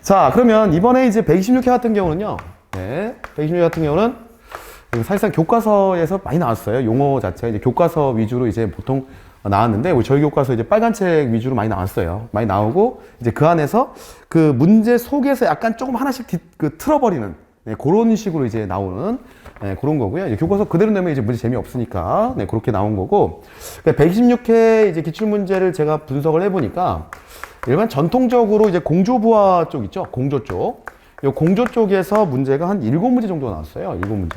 자, 그러면 이번에 이제 126회 같은 경우는요. 네, 126회 같은 경우는 사실상 교과서에서 많이 나왔어요. 용어 자체가 이제 교과서 위주로 이제 보통 나왔는데, 우리 저희 교과서 이제 빨간 책 위주로 많이 나왔어요. 많이 나오고, 이제 그 안에서 그 문제 속에서 약간 조금 하나씩 틀어버리는, 네, 그런 식으로 이제 나오는, 네, 그런 거고요. 이제 교과서 그대로 내면 이제 문제 재미없으니까, 네, 그렇게 나온 거고, 126회 이제 기출문제를 제가 분석을 해보니까, 일반 전통적으로 이제 공조부화 쪽 있죠? 공조 쪽. 이 공조 쪽에서 문제가 한 7문제 정도 나왔어요. 7문제.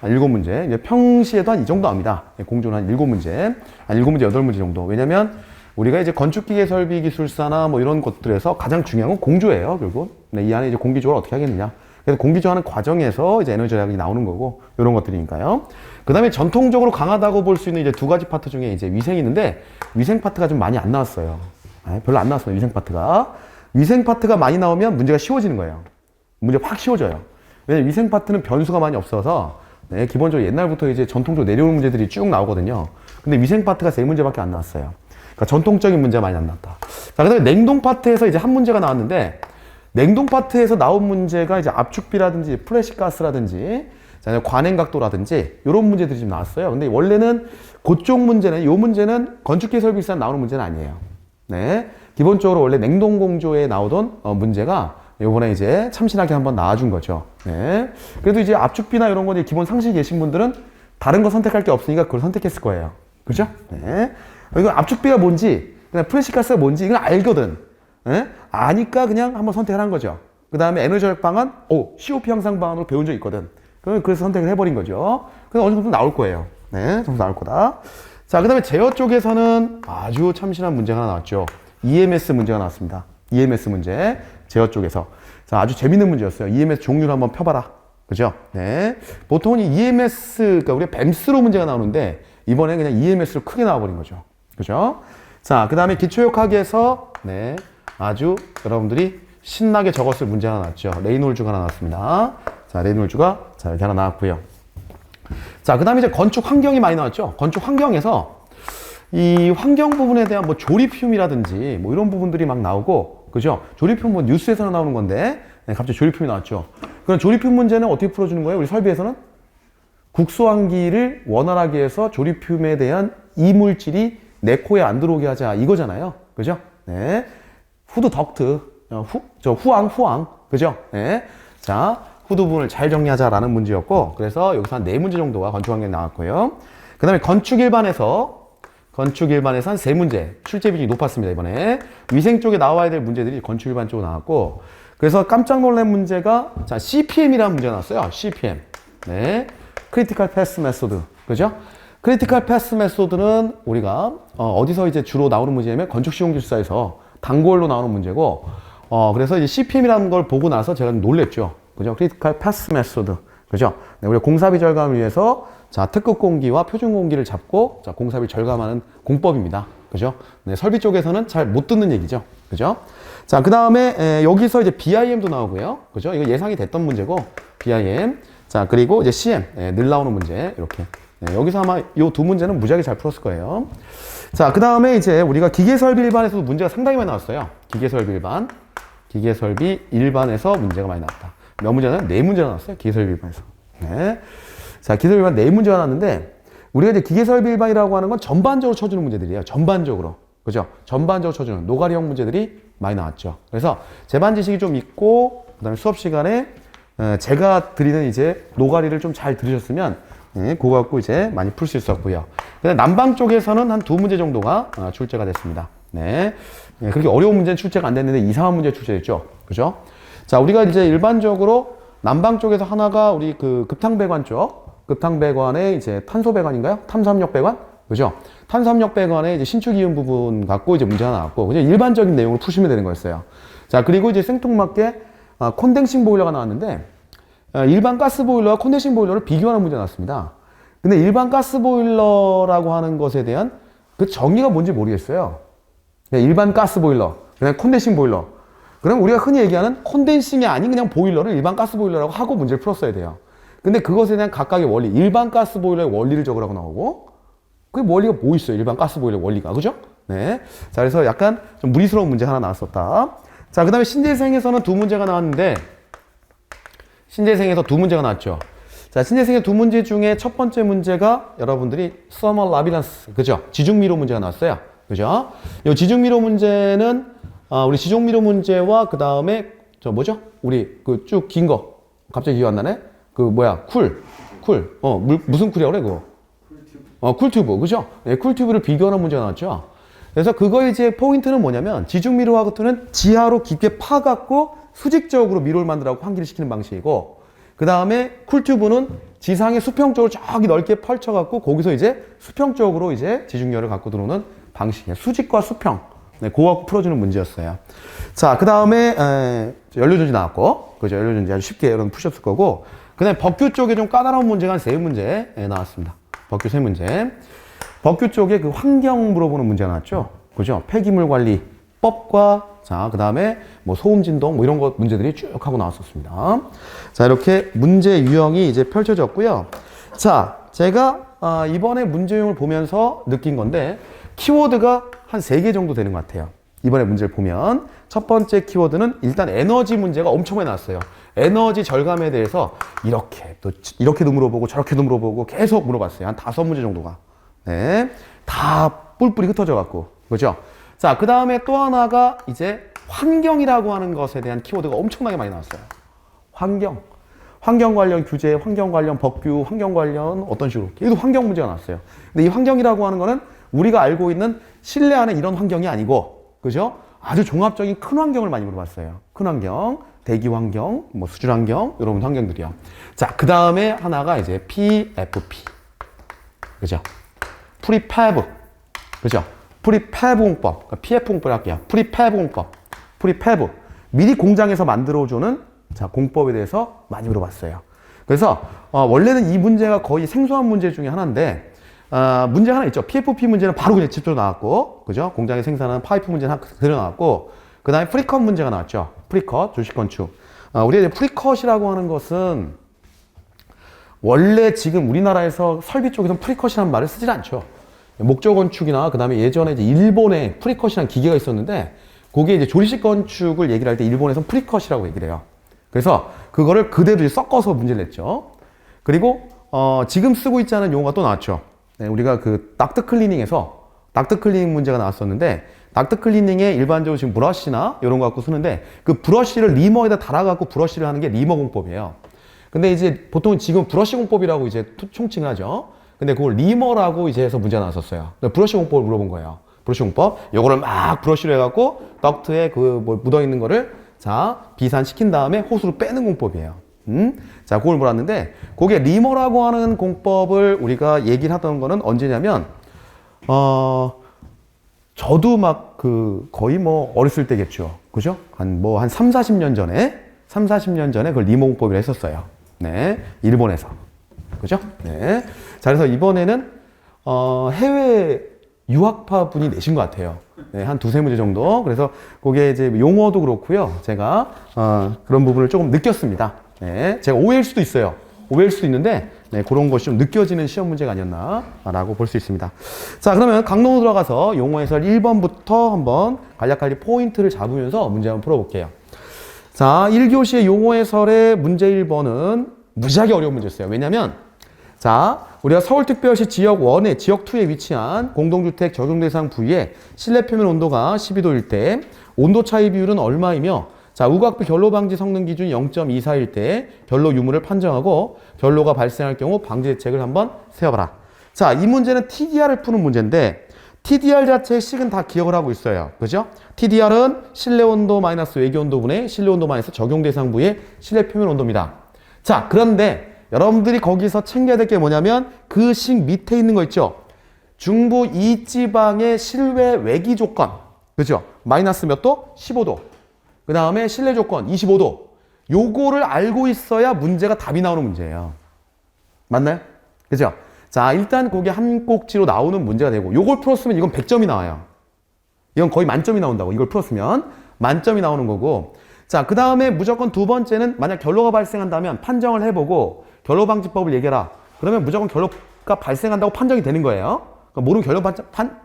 한 7문제. 이제 평시에도 한 이 정도 나옵니다. 공조는 한 7문제. 한 7문제, 8문제 정도. 왜냐면 우리가 이제 건축기계 설비 기술사나 뭐 이런 것들에서 가장 중요한 건 공조예요, 결국. 네, 이 안에 이제 공기조를 어떻게 하겠느냐. 그래서 공기조하는 과정에서 이제 에너지 절약이 나오는 거고, 이런 것들이니까요. 그 다음에 전통적으로 강하다고 볼 수 있는 이제 두 가지 파트 중에 이제 위생이 있는데, 위생 파트가 좀 많이 안 나왔어요. 별로 안 나왔어요, 위생 파트가. 위생 파트가 많이 나오면 문제가 쉬워지는 거예요. 문제 확 쉬워져요. 왜냐면 위생 파트는 변수가 많이 없어서, 네, 기본적으로 옛날부터 이제 전통적으로 내려오는 문제들이 쭉 나오거든요. 근데 위생 파트가 3문제밖에 안 나왔어요. 그러니까 전통적인 문제가 많이 안 나왔다. 자, 그 다음에 냉동 파트에서 이제 한 문제가 나왔는데, 냉동 파트에서 나온 문제가 이제 압축비라든지 플래시가스라든지, 관행각도라든지, 이런 문제들이 좀 나왔어요. 근데 원래는 그쪽 문제는, 이 문제는 건축기계 설비기술사 나오는 문제는 아니에요. 네. 기본적으로 원래 냉동공조에 나오던 문제가 요번에 이제 참신하게 한번 나와준 거죠. 네. 그래도 이제 압축비나 이런 거 기본 상식이 계신 분들은 다른 거 선택할 게 없으니까 그걸 선택했을 거예요. 그죠? 네. 이거 압축비가 뭔지, 그냥 프레시가스가 뭔지 이건 알거든. 네? 아니까 그냥 한번 선택을 한 거죠. 그 다음에 에너지 절약 방안, COP 향상 방안으로 배운 적 있거든. 그래서 선택을 해버린 거죠. 그래서 어느 정도 나올 거예요. 네. 정도 나올 거다. 자, 그 다음에 제어 쪽에서는 아주 참신한 문제가 하나 나왔죠. EMS 문제가 나왔습니다. EMS 문제. 제어 쪽에서. 자, 아주 재밌는 문제였어요. EMS 종류를 한번 펴봐라. 그죠? 네. 보통은 이 EMS, 그러니까 우리가 뱀스로 문제가 나오는데, 이번에 그냥 EMS로 크게 나와버린 거죠. 그죠? 자, 그 다음에 기초역학에서, 네. 아주 여러분들이 신나게 적었을 문제 하나 나왔죠. 레이놀즈가 하나 나왔습니다. 자, 레이놀즈가 자, 이렇게 하나 나왔고요. 자, 그 다음에 이제 건축 환경이 많이 나왔죠. 건축 환경에서 이 환경 부분에 대한 뭐 조립흉이라든지 뭐 이런 부분들이 막 나오고, 그죠? 조립흉 뭐 뉴스에서는 나오는 건데, 네, 갑자기 조립흉이 나왔죠. 그럼 조립흉 문제는 어떻게 풀어주는 거예요? 우리 설비에서는 국소환기를 원활하게 해서 조립흉에 대한 이물질이 내 코에 안 들어오게 하자, 이거잖아요. 그죠? 네. 후드 덕트, 후왕. 그죠? 네. 자, 후드 부분을 잘 정리하자라는 문제였고, 그래서 여기서 한 4문제 정도가 건축 환경에 나왔고요. 그 다음에 건축 일반에서 한 3문제, 출제 비중이 높았습니다, 이번에. 위생 쪽에 나와야 될 문제들이 건축 일반 쪽으로 나왔고, 그래서 깜짝 놀란 문제가, 자, CPM이라는 문제가 나왔어요. CPM. 네. Critical Path Method. 그죠? Critical Path Method는 우리가, 어디서 이제 주로 나오는 문제냐면 건축시공기술사에서 단골로 나오는 문제고, 그래서 이제 CPM이라는 걸 보고 나서 제가 놀랬죠. 그죠? Critical Path Method. 그죠? 네, 우리가 공사비 절감을 위해서 자, 특급 공기와 표준 공기를 잡고 자, 공사비 절감하는 공법입니다. 그죠? 네, 설비 쪽에서는 잘 못 듣는 얘기죠. 그죠? 자, 그 다음에 여기서 이제 BIM도 나오고요. 그죠? 이거 예상이 됐던 문제고, BIM. 자, 그리고 이제 CM. 네, 늘 나오는 문제. 이렇게. 네, 여기서 아마 이 두 문제는 무지하게 잘 풀었을 거예요. 자, 그 다음에 이제 우리가 기계설비 일반에서도 문제가 상당히 많이 나왔어요. 기계설비 일반. 기계설비 일반에서 문제가 많이 나왔다. 몇 문제는? 4문제가 나왔어요. 기계설비 일반에서. 네. 자, 기계설비 일반 4문제가 나왔는데, 우리가 이제 기계설비 일반이라고 하는 건 전반적으로 쳐주는 문제들이에요. 전반적으로. 그죠? 전반적으로 쳐주는 노가리형 문제들이 많이 나왔죠. 그래서 제반 지식이 좀 있고, 그 다음에 수업 시간에 제가 드리는 이제 노가리를 좀 잘 들으셨으면, 네, 그거 갖고 이제 많이 풀 수 있었고요. 그다음 남방 쪽에서는 한 2문제 정도가 출제가 됐습니다. 네. 네, 그렇게 어려운 문제는 출제가 안 됐는데 이상한 문제 출제됐죠. 그죠? 자, 우리가 이제 일반적으로 남방 쪽에서 하나가 우리 그 급탕배관 쪽, 급탕배관의 이제 탄소배관인가요? 탐삼력배관? 그죠? 탄삼력배관의 이제 신축이음 부분 갖고 이제 문제가 나왔고, 그죠? 일반적인 내용을 푸시면 되는 거였어요. 자, 그리고 이제 생뚱맞게 콘덴싱 보일러가 나왔는데, 일반 가스 보일러와 콘덴싱 보일러를 비교하는 문제가 나왔습니다. 근데 일반 가스 보일러라고 하는 것에 대한 그 정의가 뭔지 모르겠어요. 일반 가스 보일러, 그냥 콘덴싱 보일러. 그럼 우리가 흔히 얘기하는 콘덴싱이 아닌 그냥 보일러를 일반 가스 보일러라고 하고 문제를 풀었어야 돼요. 근데 그것에 대한 각각의 원리, 일반 가스 보일러의 원리를 적으라고 나오고, 그 원리가 뭐 있어요? 일반 가스 보일러 원리가. 그죠? 네. 자, 그래서 약간 좀 무리스러운 문제 하나 나왔었다. 자, 그 다음에 신재생에서는 두 문제가 나왔는데, 신재생에서 두 문제가 나왔죠. 자, 신재생의 두 문제 중에 첫 번째 문제가 여러분들이 서머 라비란스, 그죠? 지중미로 문제가 나왔어요. 그죠? 이 지중미로 문제는, 우리 지중미로 문제와 그 다음에, 우리 그 쭉 긴 거. 갑자기 기억 안 나네? 쿨. 무슨 쿨이라고 그래, 그거? 쿨튜브. 그죠? 네, 쿨튜브를 비교하는 문제가 나왔죠. 그래서 그거 이제 포인트는 뭐냐면, 지중미로하고는 지하로 깊게 파갖고 수직적으로 미로를 만들라고 환기를 시키는 방식이고, 그 다음에 쿨튜브는 지상에 수평적으로 저기 넓게 펼쳐갖고 거기서 이제 수평적으로 이제 지중열을 갖고 들어오는 방식이에요. 수직과 수평. 네, 그거 풀어주는 문제였어요. 자, 그 다음에 연료전지 나왔고, 그죠? 연료전지 아주 쉽게 여러분 푸셨을 거고, 그 다음에 법규 쪽에 좀 까다로운 문제가 한 3문제 나왔습니다. 법규 3문제. 법규 쪽에 그 환경 물어보는 문제가 나왔죠. 그죠? 폐기물 관리법과 자, 그 다음에 뭐 소음 진동 뭐 이런 것 문제들이 쭉 하고 나왔었습니다. 자, 이렇게 문제 유형이 이제 펼쳐졌고요. 자, 제가 이번에 문제 유형을 보면서 느낀 건데 키워드가 한 3개 정도 되는 것 같아요. 이번에 문제를 보면 첫 번째 키워드는 일단 에너지 문제가 엄청 많이 나왔어요. 에너지 절감에 대해서 이렇게도 물어보고 저렇게도 물어보고 계속 물어봤어요. 한 5문제 정도가. 네. 다 뿔뿔이 흩어져 갖고. 그죠? 자, 그 다음에 또 하나가 이제 환경이라고 하는 것에 대한 키워드가 엄청나게 많이 나왔어요. 환경 관련 규제, 환경 관련 법규, 환경 관련 어떤 식으로 계속 환경 문제가 나왔어요. 근데 이 환경이라고 하는 거는 우리가 알고 있는 실내 안에 이런 환경이 아니고, 그죠? 아주 종합적인 큰 환경을 많이 물어봤어요. 큰 환경, 대기 환경, 뭐 수질 환경, 이런 환경들이요. 자, 그 다음에 하나가 이제 PFP. 그죠? 프리패브. 그죠? 프리패브 공법. 그러니까 PF 공법을 할게요. 프리패브 공법. 프리패브. 미리 공장에서 만들어주는 자, 공법에 대해서 많이 물어봤어요. 그래서, 원래는 이 문제가 거의 생소한 문제 중에 하나인데, 문제 하나 있죠. PFP 문제는 바로 그냥 집중으로 나왔고, 그죠? 공장에 생산하는 파이프 문제는 그대로 나왔고, 그 다음에 프리컷 문제가 나왔죠. 프리컷, 조식 건축. 우리가 이제 프리컷이라고 하는 것은, 원래 지금 우리나라에서 설비 쪽에서는 프리컷이라는 말을 쓰질 않죠. 목조 건축이나 그 다음에 예전에 이제 일본에 프리컷이라는 기계가 있었는데 그게 이제 조리식 건축을 얘기를 할 때 일본에서는 프리컷이라고 얘기를 해요. 그래서 그거를 그대로 섞어서 문제를 냈죠. 그리고 지금 쓰고 있지 않은 용어가 또 나왔죠. 네, 우리가 그 닥트 클리닝에서 닥트 클리닝 문제가 나왔었는데 닥트 클리닝에 일반적으로 지금 브러쉬나 이런 거 갖고 쓰는데 그 브러쉬를 리머에다 달아갖고 브러쉬를 하는 게 리머 공법이에요. 근데 이제 보통 지금 브러쉬 공법이라고 이제 총칭을 하죠. 근데 그걸 리머라고 이제 해서 문제가 나왔었어요. 브러쉬 공법을 물어본 거예요. 브러쉬 공법. 요거를 막 브러쉬로 해갖고 덕트에 뭐 묻어있는 거를 자, 비산시킨 다음에 호수로 빼는 공법이에요. 자, 그걸 물었는데 그게 리머라고 하는 공법을 우리가 얘기를 하던 거는 언제냐면 저도 막 거의 뭐 어렸을 때겠죠. 그죠? 한 3, 40년 전에 그걸 리머 공법이라 했었어요. 네. 일본에서. 그죠? 네. 자, 그래서 이번에는, 해외 유학파 분이 내신 것 같아요. 네, 한 2-3문제 정도. 그래서 그게 이제 용어도 그렇고요. 제가, 그런 부분을 조금 느꼈습니다. 네. 제가 오해일 수도 있어요. 오해일 수도 있는데, 네, 그런 것이 좀 느껴지는 시험 문제가 아니었나라고 볼 수 있습니다. 자, 그러면 강론으로 들어가서 용어 해설 1번부터 한번 간략하게 포인트를 잡으면서 문제 한번 풀어볼게요. 자, 1교시의 용어 해설의 문제 1번은 무지하게 어려운 문제였어요. 왜냐면, 자, 우리가 서울특별시 지역 1에 지역 2에 위치한 공동주택 적용 대상 부위에 실내 표면 온도가 12도일 때 온도 차이 비율은 얼마이며 자, 우각비 결로 방지 성능 기준 0.24일 때 결로 유무를 판정하고 결로가 발생할 경우 방지 대책을 한번 세워봐라. 자, 이 문제는 TDR을 푸는 문제인데 TDR 자체의 식은 다 기억을 하고 있어요. 그죠? TDR은 실내 온도 마이너스 외기 온도분의 실내 온도 마이너스 적용 대상 부위의 실내 표면 온도입니다. 자, 그런데 여러분들이 거기서 챙겨야 될 게 뭐냐면 그 식 밑에 있는 거 있죠? 중부 이지방의 실외 외기 조건. 그죠? 마이너스 몇 도? 15도. 그 다음에 실내 조건 25도. 요거를 알고 있어야 문제가 답이 나오는 문제예요. 맞나요? 그죠? 자, 일단 거기 한 꼭지로 나오는 문제가 되고 요걸 풀었으면 이건 100점이 나와요. 이건 거의 만점이 나온다고. 이걸 풀었으면 만점이 나오는 거고. 자, 그 다음에 무조건 두 번째는 만약 결로가 발생한다면 판정을 해보고 결로방지법을 얘기해라. 그러면 무조건 결로가 발생한다고 판정이 되는 거예요. 그러니까 모르면 결로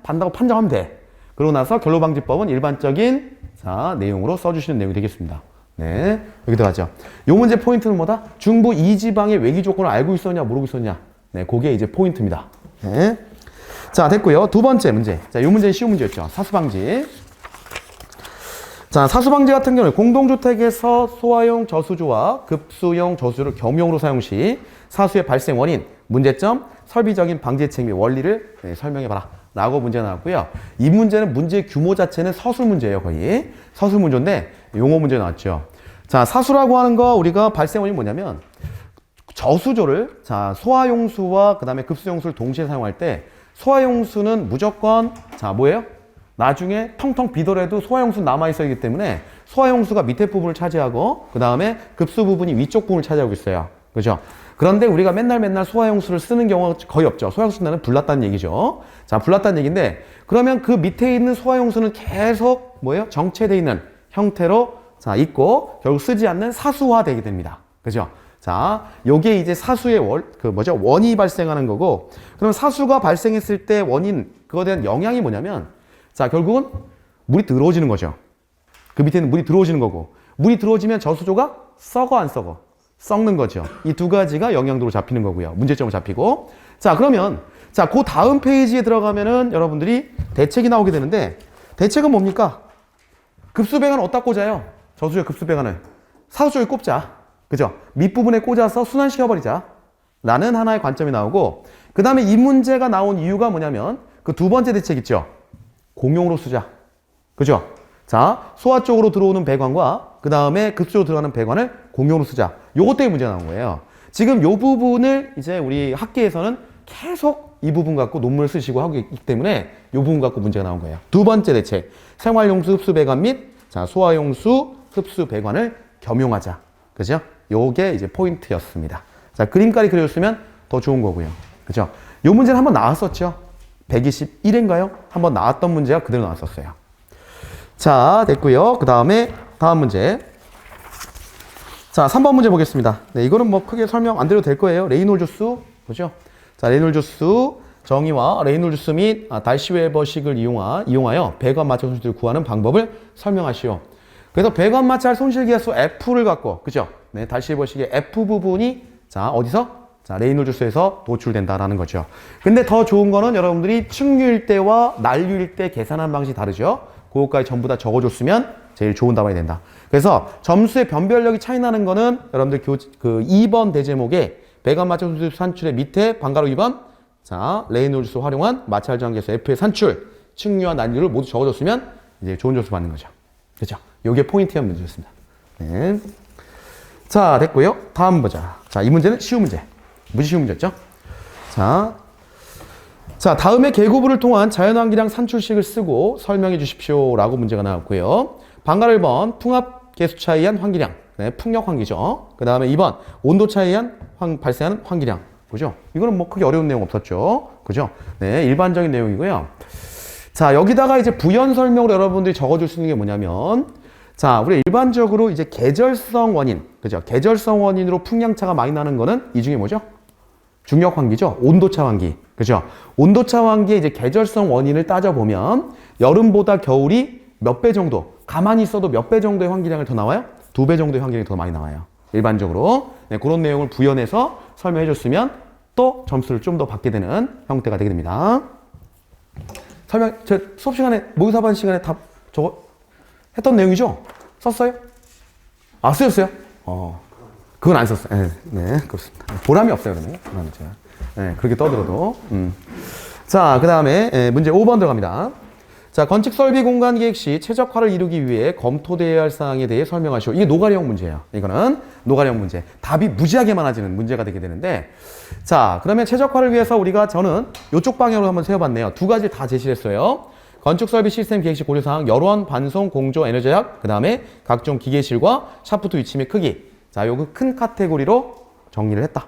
반다고 판정하면 돼. 그러고 나서 결로방지법은 일반적인 자, 내용으로 써주시는 내용이 되겠습니다. 네, 여기 들어가죠. 요 문제 포인트는 뭐다? 중부 이 지방의 외기 조건을 알고 있었냐, 모르고 있었냐? 네, 그게 이제 포인트입니다. 네. 자, 됐고요. 두 번째 문제. 자, 요 문제는 쉬운 문제였죠. 사수방지. 자, 사수방지 같은 경우는 공동주택에서 소화용 저수조와 급수용 저수조를 겸용으로 사용 시 사수의 발생 원인, 문제점, 설비적인 방지 대책 및 원리를 설명해봐라 라고 문제 나왔고요. 이 문제는 문제 규모 자체는 서술 문제예요. 거의 서술 문제인데 용어 문제 나왔죠. 자, 사수라고 하는 거 우리가 발생 원인이 뭐냐면 저수조를 자, 소화용수와 그 다음에 급수용수를 동시에 사용할 때 소화용수는 무조건 자, 뭐예요? 나중에 텅텅 비더라도 소화용수 남아있어야 하기 때문에 소화용수가 밑에 부분을 차지하고 그 다음에 급수 부분이 위쪽 부분을 차지하고 있어요. 그죠? 그런데 우리가 맨날 소화용수를 쓰는 경우가 거의 없죠. 소화용수 쓰는 불났다는 얘기죠. 자, 불났다는 얘기인데 그러면 그 밑에 있는 소화용수는 계속 뭐예요? 정체되어 있는 형태로 자, 있고 결국 쓰지 않는 사수화되게 됩니다. 그죠? 자, 요게 이제 사수의 원인이 발생하는 거고 그럼 사수가 발생했을 때 원인 그거에 대한 영향이 뭐냐면 자, 결국은 물이 들어오지는 거죠. 그 밑에는 물이 들어오지는 거고 물이 들어오지면 저수조가 썩어 안 썩어? 썩는 거죠. 이 두 가지가 영향도로 잡히는 거고요. 문제점으로 잡히고 자, 그러면 자, 그 다음 페이지에 들어가면은 여러분들이 대책이 나오게 되는데 대책은 뭡니까? 급수배관을 어디다 꽂아요? 저수조의 급수배관을 사수조에 꼽자. 그죠? 밑부분에 꽂아서 순환시켜버리자 라는 하나의 관점이 나오고 그 다음에 이 문제가 나온 이유가 뭐냐면 그 두 번째 대책 있죠? 공용으로 쓰자. 그죠? 자, 소화 쪽으로 들어오는 배관과 그 다음에 급수로 들어가는 배관을 공용으로 쓰자. 요것 때문에 문제가 나온 거예요. 지금 요 부분을 이제 우리 학계에서는 계속 이 부분 갖고 논문을 쓰시고 하고 있기 때문에 요 부분 갖고 문제가 나온 거예요. 두 번째 대책. 생활용수 흡수 배관 및 자, 소화용수 흡수 배관을 겸용하자. 그죠? 요게 이제 포인트였습니다. 자, 그림까지 그려줬으면 더 좋은 거고요. 그죠? 요 문제는 한번 나왔었죠? 121회인가요? 한번 나왔던 문제가 그대로 나왔었어요. 자, 됐고요. 그 다음에 다음 문제. 자, 3번 문제 보겠습니다. 네, 이거는 뭐 크게 설명 안 드려도 될 거예요. 레이놀즈 수, 보죠? 자, 레이놀즈 수 정의와 레이놀즈 수 및 달시웨버식을 이용하여 배관 마찰 손실을 구하는 방법을 설명하시오. 그래서 배관 마찰 손실 기하수 F를 갖고, 그죠? 네, 달시웨버식의 F 부분이 자, 어디서? 자, 레이놀즈 수에서 도출된다라는 거죠. 근데 더 좋은 거는 여러분들이 측류일 때와 난류일 때 계산한 방식이 다르죠. 그것까지 전부 다 적어줬으면 제일 좋은 답안이 된다. 그래서 점수의 변별력이 차이 나는 거는 여러분들 그 2번 대제목에 배관 마찰 손실 산출의 밑에 방가로 2번 자, 레이놀즈 수 활용한 마찰 저항계수 F의 산출, 측류와 난류를 모두 적어줬으면 이제 좋은 점수 받는 거죠. 그렇죠? 요게 포인트한 문제였습니다. 네. 자, 됐고요. 다음 보자. 자, 이 문제는 쉬운 문제. 무지 쉬운 문제였죠? 자, 다음에 계구부를 통한 자연환기량 산출식을 쓰고 설명해 주십시오. 라고 문제가 나왔고요. 방가를 1번, 풍압 계수 차이에 의한 환기량. 네, 풍력 환기죠. 그 다음에 2번, 온도 차이에 의한 발생하는 환기량. 그죠? 이거는 뭐 크게 어려운 내용 없었죠. 그죠? 네, 일반적인 내용이고요. 자, 여기다가 이제 부연 설명으로 여러분들이 적어줄 수 있는 게 뭐냐면 자, 우리 일반적으로 이제 계절성 원인. 그죠? 계절성 원인으로 풍량차가 많이 나는 거는 이 중에 뭐죠? 중력 환기죠. 온도차 환기. 그죠? 온도차 환기의 이제 계절성 원인을 따져보면 여름보다 겨울이 몇 배 정도, 가만히 있어도 몇 배 정도의 환기량을 더 나와요? 2배 정도의 환기량이 더 많이 나와요. 일반적으로. 네, 그런 내용을 부연해서 설명해 줬으면 또 점수를 좀 더 받게 되는 형태가 되게 됩니다. 제 수업 시간에, 모의사반 시간에 다 저거 했던 내용이죠? 썼어요? 아, 쓰였어요? 그건 안 썼어요. 네, 그렇습니다. 보람이 없어요, 그러면. 보람이 제가. 네, 그렇게 떠들어도. 자, 그 다음에 문제 5번 들어갑니다. 자, 건축 설비 공간 계획 시 최적화를 이루기 위해 검토되어야 할 사항에 대해 설명하시오. 이게 노가리형 문제예요. 이거는 노가리형 문제. 답이 무지하게 많아지는 문제가 되게 되는데 자, 그러면 최적화를 위해서 저는 이쪽 방향으로 한번 세워봤네요. 두 가지 다 제시를 했어요. 건축 설비 시스템 계획 시 고려사항, 열원, 반송, 공조, 에너지학, 그 다음에 각종 기계실과 샤프트 위치 및 크기. 자, 요거 큰 카테고리로 정리를 했다.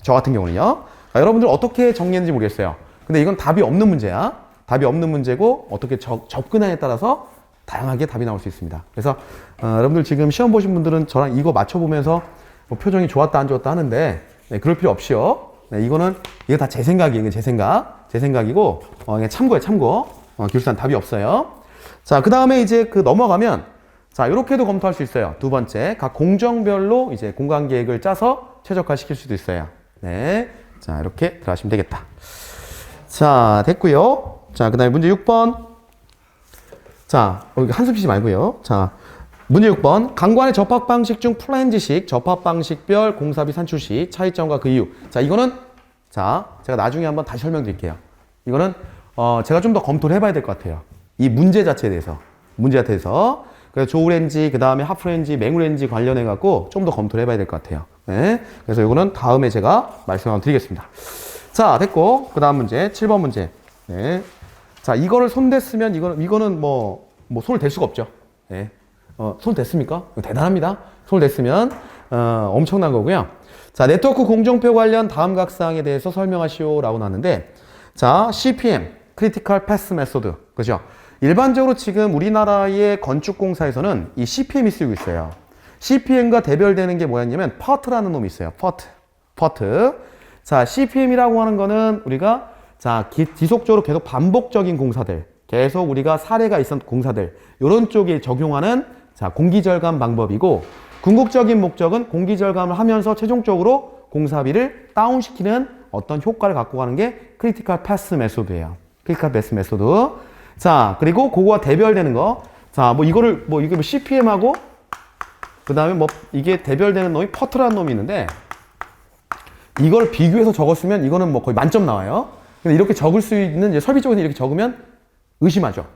저 같은 경우는요. 자, 여러분들 어떻게 정리했는지 모르겠어요. 근데 이건 답이 없는 문제야. 답이 없는 문제고 어떻게 접근하냐에 따라서 다양하게 답이 나올 수 있습니다. 그래서 여러분들 지금 시험 보신 분들은 저랑 이거 맞춰보면서 뭐 표정이 좋았다 안 좋았다 하는데 네, 그럴 필요 없이요. 네, 이거 다 제 생각이에요. 제 생각이고 그냥 참고예요. 참고. 교수단 답이 없어요. 자, 그 다음에 이제 그 넘어가면, 자, 이렇게도 검토할 수 있어요. 두 번째, 각 공정별로 이제 공간 계획을 짜서 최적화시킬 수도 있어요. 네. 자, 이렇게 들어가시면 되겠다. 자, 됐고요. 자, 그 다음에 문제 6번. 자, 한숨 쉬지 말고요. 자, 문제 6번. 강관의 접합 방식 중 플랜지식, 접합 방식별 공사비 산출 시 차이점과 그 이유. 자, 이거는, 자, 제가 나중에 한번 다시 설명드릴게요. 이거는, 제가 좀 더 검토를 해봐야 될 것 같아요. 이 문제 자체에 대해서. 문제 자체에 대해서. 그래서 조우렌지, 그 다음에 하프렌지, 맹우렌지 관련해갖고 좀 더 검토를 해봐야 될 것 같아요. 네. 그래서 이거는 다음에 제가 말씀 한번 드리겠습니다. 자, 됐고. 그 다음 문제, 7번 문제. 네. 자, 이거를 손댔으면 이거는 손을 댈 수가 없죠. 네. 손 댔습니까? 대단합니다. 손을 댔으면, 엄청난 거고요. 자, 네트워크 공정표 관련 다음 각 사항에 대해서 설명하시오 라고 나왔는데, 자, CPM, Critical Path Method. 그죠? 일반적으로 지금 우리나라의 건축공사에서는 이 CPM이 쓰이고 있어요. CPM과 대별되는 게 뭐였냐면, PERT라는 놈이 있어요. PERT. 자, CPM이라고 하는 거는 우리가, 자, 지속적으로 계속 반복적인 공사들, 계속 우리가 사례가 있었던 공사들, 이런 쪽에 적용하는, 자, 공기절감 방법이고, 궁극적인 목적은 공기절감을 하면서 최종적으로 공사비를 다운시키는 어떤 효과를 갖고 가는 게 크리티컬 패스 메소드예요. 크리티컬 패스 메소드. 자, 그리고 그거와 대별되는 거. 자, 이게 CPM하고, 그 다음에 이게 대별되는 놈이 퍼트라는 놈이 있는데, 이걸 비교해서 적었으면 이거는 거의 만점 나와요. 근데 이렇게 적을 수 있는, 이제 설비 쪽에서 이렇게 적으면 의심하죠.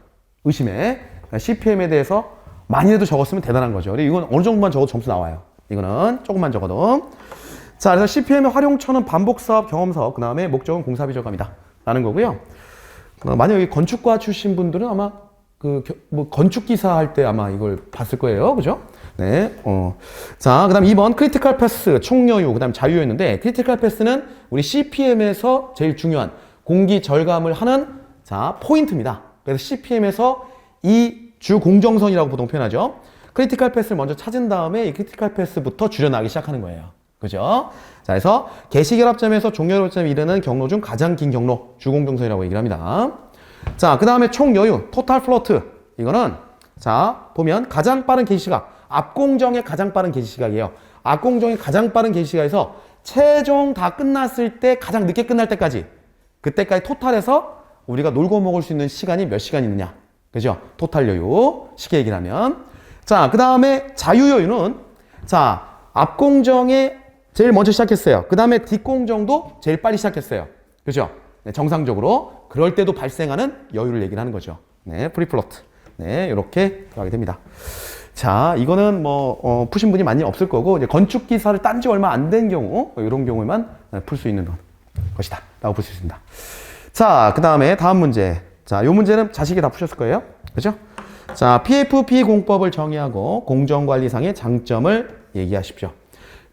의심해. CPM에 대해서 많이라도 적었으면 대단한 거죠. 근데 이건 어느 정도만 적어도 점수 나와요. 이거는 조금만 적어도. 자, 그래서 CPM의 활용처는 반복사업, 경험사업, 그 다음에 목적은 공사비 절감이다. 라는 거고요. 만약에 건축과 출신 분들은 아마 건축기사 할 때 아마 이걸 봤을 거예요. 그죠? 네. 자, 그 다음 2번 크리티컬 패스, 총여유, 그 다음 자유였는데, 크리티컬 패스는 우리 CPM에서 제일 중요한 공기 절감을 하는, 자, 포인트입니다. 그래서 CPM에서 이 주 공정선이라고 보통 표현하죠. 크리티컬 패스를 먼저 찾은 다음에 이 크리티컬 패스부터 줄여나가기 시작하는 거예요. 그죠? 자, 그래서 개시결합점에서 종결합점에 이르는 경로 중 가장 긴 경로, 주공정선이라고 얘기를 합니다. 자, 그 다음에 총여유, 토탈 플로트. 이거는, 자, 보면 가장 빠른 개시시각, 앞공정의 가장 빠른 개시시각이에요. 앞공정의 가장 빠른 개시시각에서 최종 다 끝났을 때 가장 늦게 끝날 때까지, 그때까지 토탈해서 우리가 놀고 먹을 수 있는 시간이 몇 시간 있느냐. 그죠? 토탈 여유. 쉽게 얘기를 하면. 자, 그 다음에 자유여유는, 자, 앞공정에 제일 먼저 시작했어요. 그 다음에 뒷공정도 제일 빨리 시작했어요. 그죠? 네, 정상적으로. 그럴 때도 발생하는 여유를 얘기를 하는 거죠. 네, 프리플로트. 네, 이렇게 들어가게 됩니다. 자, 이거는 푸신 분이 많이 없을 거고, 이제 건축기사를 딴 지 얼마 안 된 경우, 이런 경우에만 풀 수 있는 것이다. 라고 볼 수 있습니다. 자, 그 다음에 다음 문제. 자, 요 문제는 자식이 다 푸셨을 거예요. 그죠? 자, PFP 공법을 정의하고 공정관리상의 장점을 얘기하십시오.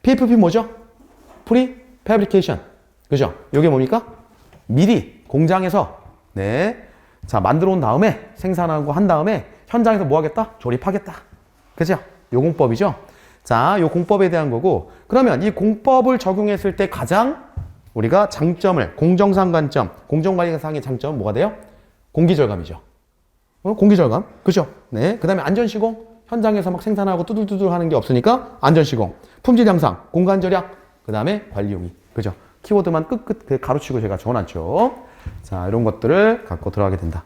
PFP 뭐죠? 프리 패브리케이션. 그죠? 요게 뭡니까? 미리 공장에서, 네. 자, 만들어 온 다음에, 생산하고 한 다음에 현장에서 뭐 하겠다? 조립하겠다. 그죠? 요 공법이죠? 자, 요 공법에 대한 거고, 그러면 이 공법을 적용했을 때 가장 우리가 장점을, 공정상 관점, 공정관리상의 장점은 뭐가 돼요? 공기절감이죠. 공기절감. 그죠? 네. 그 다음에 안전시공. 현장에서 막 생산하고 뚜들뚜들 하는 게 없으니까 안전시공. 품질 향상, 공간 절약, 그 다음에 관리 용이. 그죠? 키워드만 끝끝 가로치고 제가 적어놨죠. 자, 이런 것들을 갖고 들어가게 된다.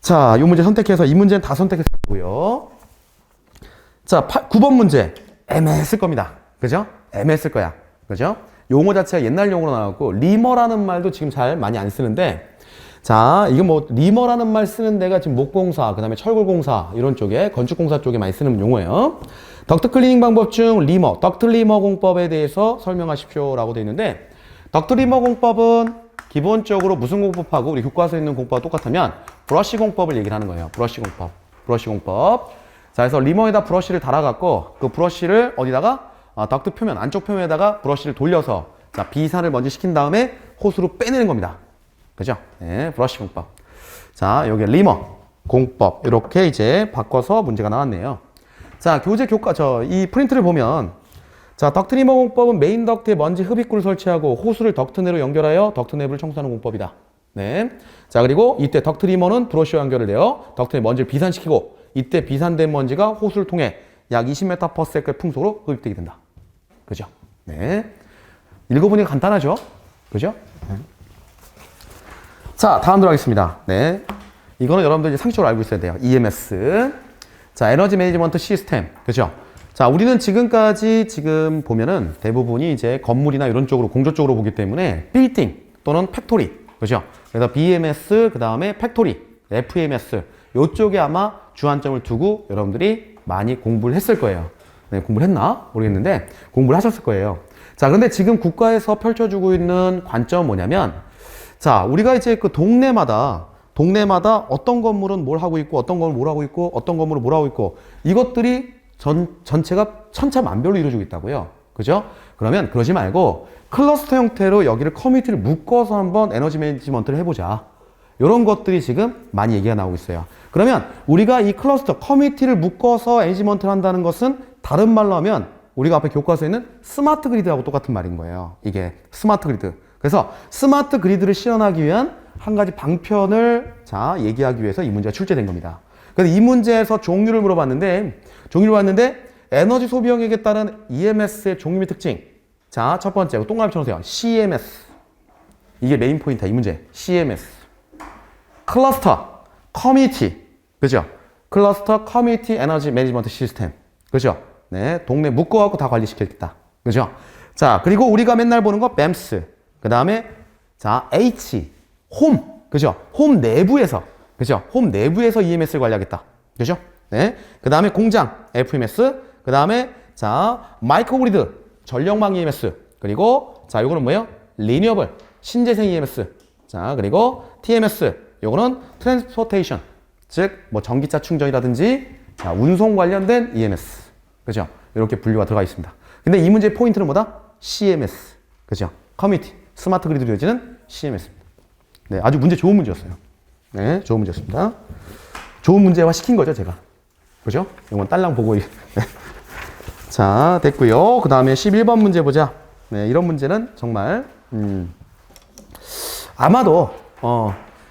자, 이 문제 선택해서, 이 문제는 다 선택해서 고요. 자, 9번 문제. 애매했을 겁니다. 그죠? 애매했을 거야. 그죠? 용어 자체가 옛날 용어로 나왔고, 리머라는 말도 지금 잘 많이 안 쓰는데, 자, 이게 리머라는 말 쓰는 데가 지금 목공사, 그 다음에 철골공사, 이런 쪽에, 건축공사 쪽에 많이 쓰는 용어예요. 덕트 클리닝 방법 중 리머, 덕트 리머 공법에 대해서 설명하십시오. 라고 되어 있는데, 덕트 리머 공법은 기본적으로 무슨 공법하고 우리 교과서에 있는 공법과 똑같으면 브러쉬 공법을 얘기를 하는 거예요. 브러쉬 공법. 브러쉬 공법. 자, 그래서 리머에다 브러쉬를 달아갖고, 그 브러쉬를 어디다가, 덕트 표면, 안쪽 표면에다가 브러쉬를 돌려서, 자, 비산을 먼저 시킨 다음에 호수로 빼내는 겁니다. 그죠? 네, 브러쉬 공법. 자, 여기 리머 공법. 이렇게 이제 바꿔서 문제가 나왔네요. 자, 이 프린트를 보면, 자, 덕트 리머 공법은 메인 덕트에 먼지 흡입구를 설치하고 호수를 덕트 내로 연결하여 덕트 내부를 청소하는 공법이다. 네. 자, 그리고 이때 덕트 리머는 브러쉬와 연결을 해요. 덕트에 먼지를 비산시키고 이때 비산된 먼지가 호수를 통해 약 20m/s의 풍속으로 흡입되게 된다. 그죠? 네. 읽어보니까 간단하죠? 그죠? 네. 자, 다음 들어가겠습니다. 네. 이거는 여러분들 이제 상식적으로 알고 있어야 돼요. EMS. 자, 에너지 매니지먼트 시스템. 그죠? 자, 우리는 지금까지 지금 보면은 대부분이 이제 건물이나 이런 쪽으로, 공조 쪽으로 보기 때문에 빌딩 또는 팩토리. 그죠? 그래서 BMS, 그 다음에 팩토리, FMS. 요쪽에 아마 주안점을 두고 여러분들이 많이 공부를 했을 거예요. 네, 공부를 했나? 모르겠는데 공부를 하셨을 거예요. 자, 그런데 지금 국가에서 펼쳐주고 있는 관점은 뭐냐면, 자, 우리가 이제 그 동네마다 어떤 건물은 뭘 하고 있고, 어떤 건물은 뭘 하고 있고, 어떤 건물은 뭘 하고 있고, 이것들이 전체가 천차만별로 이루어지고 있다고요. 그죠? 그러면 그러지 말고 클러스터 형태로 여기를 커뮤니티를 묶어서 한번 에너지 매니지먼트를 해보자. 이런 것들이 지금 많이 얘기가 나오고 있어요. 그러면 우리가 이 클러스터, 커뮤니티를 묶어서 매니지먼트를 한다는 것은 다른 말로 하면 우리가 앞에 교과서에는 스마트 그리드하고 똑같은 말인 거예요. 이게 스마트 그리드. 그래서 스마트 그리드를 실현하기 위한 한 가지 방편을 얘기하기 위해서 이 문제가 출제된 겁니다. 그래서 이 문제에서 종류를 물어봤는데 에너지 소비형에게 따른 EMS의 종류 및 특징. 자, 첫 번째 동그라미 쳐놓으세요. CMS. 이게 메인 포인트야, 이 문제. CMS. 클러스터, 커뮤니티. 그죠? 클러스터, 커뮤니티, 에너지 매니지먼트 시스템. 그죠? 네, 동네 묶어갖고 다 관리시키겠다. 그죠? 자, 그리고 우리가 맨날 보는 거 BAMS. 그 다음에 자, H, 홈. 그죠? 홈 내부에서. 그죠? 홈 내부에서 EMS를 관리하겠다. 그죠? 네. 그 다음에 공장, FMS. 그 다음에 자, 마이크로그리드, 전력망 EMS. 그리고 자, 요거는 뭐예요? 리니어블, 신재생 EMS. 자, 그리고 TMS. 요거는 트랜스포테이션. 즉, 뭐 전기차 충전이라든지 자, 운송 관련된 EMS. 그죠? 이렇게 분류가 들어가 있습니다. 근데 이 문제의 포인트는 뭐다? CMS. 그죠? 커뮤니티, 스마트 그리드로 이어지는 CMS입니다. 네, 아주 문제 좋은 문제였어요. 네, 좋은 문제였습니다. 좋은 문제화 시킨 거죠, 제가. 그죠? 이건 딸랑 보고. 네. 자, 됐고요. 그 다음에 11번 문제 보자. 네, 이런 문제는 정말 아마도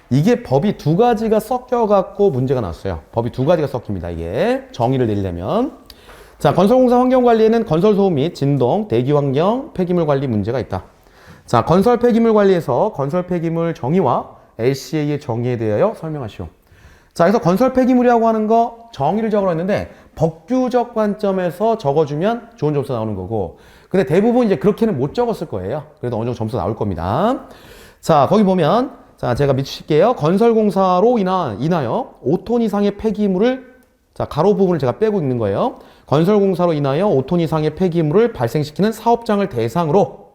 이게 법이 두 가지가 섞여갖고 문제가 나왔어요. 법이 두 가지가 섞입니다. 이게 정의를 내리려면. 자, 건설공사 환경관리에는 건설소음 및 진동, 대기환경, 폐기물 관리 문제가 있다. 자, 건설 폐기물 관리에서 건설 폐기물 정의와 LCA의 정의에 대하여 설명하시오. 자, 그래서 건설 폐기물이라고 하는 거 정의를 적으라 했는데 법규적 관점에서 적어주면 좋은 점수가 나오는 거고, 근데 대부분 이제 그렇게는 못 적었을 거예요. 그래도 어느 정도 점수가 나올 겁니다. 자, 거기 보면 자, 제가 밑줄게요. 건설공사로 인하여 5톤 이상의 폐기물을 자, 가로 부분을 제가 빼고 있는 거예요. 건설공사로 인하여 5톤 이상의 폐기물을 발생시키는 사업장을 대상으로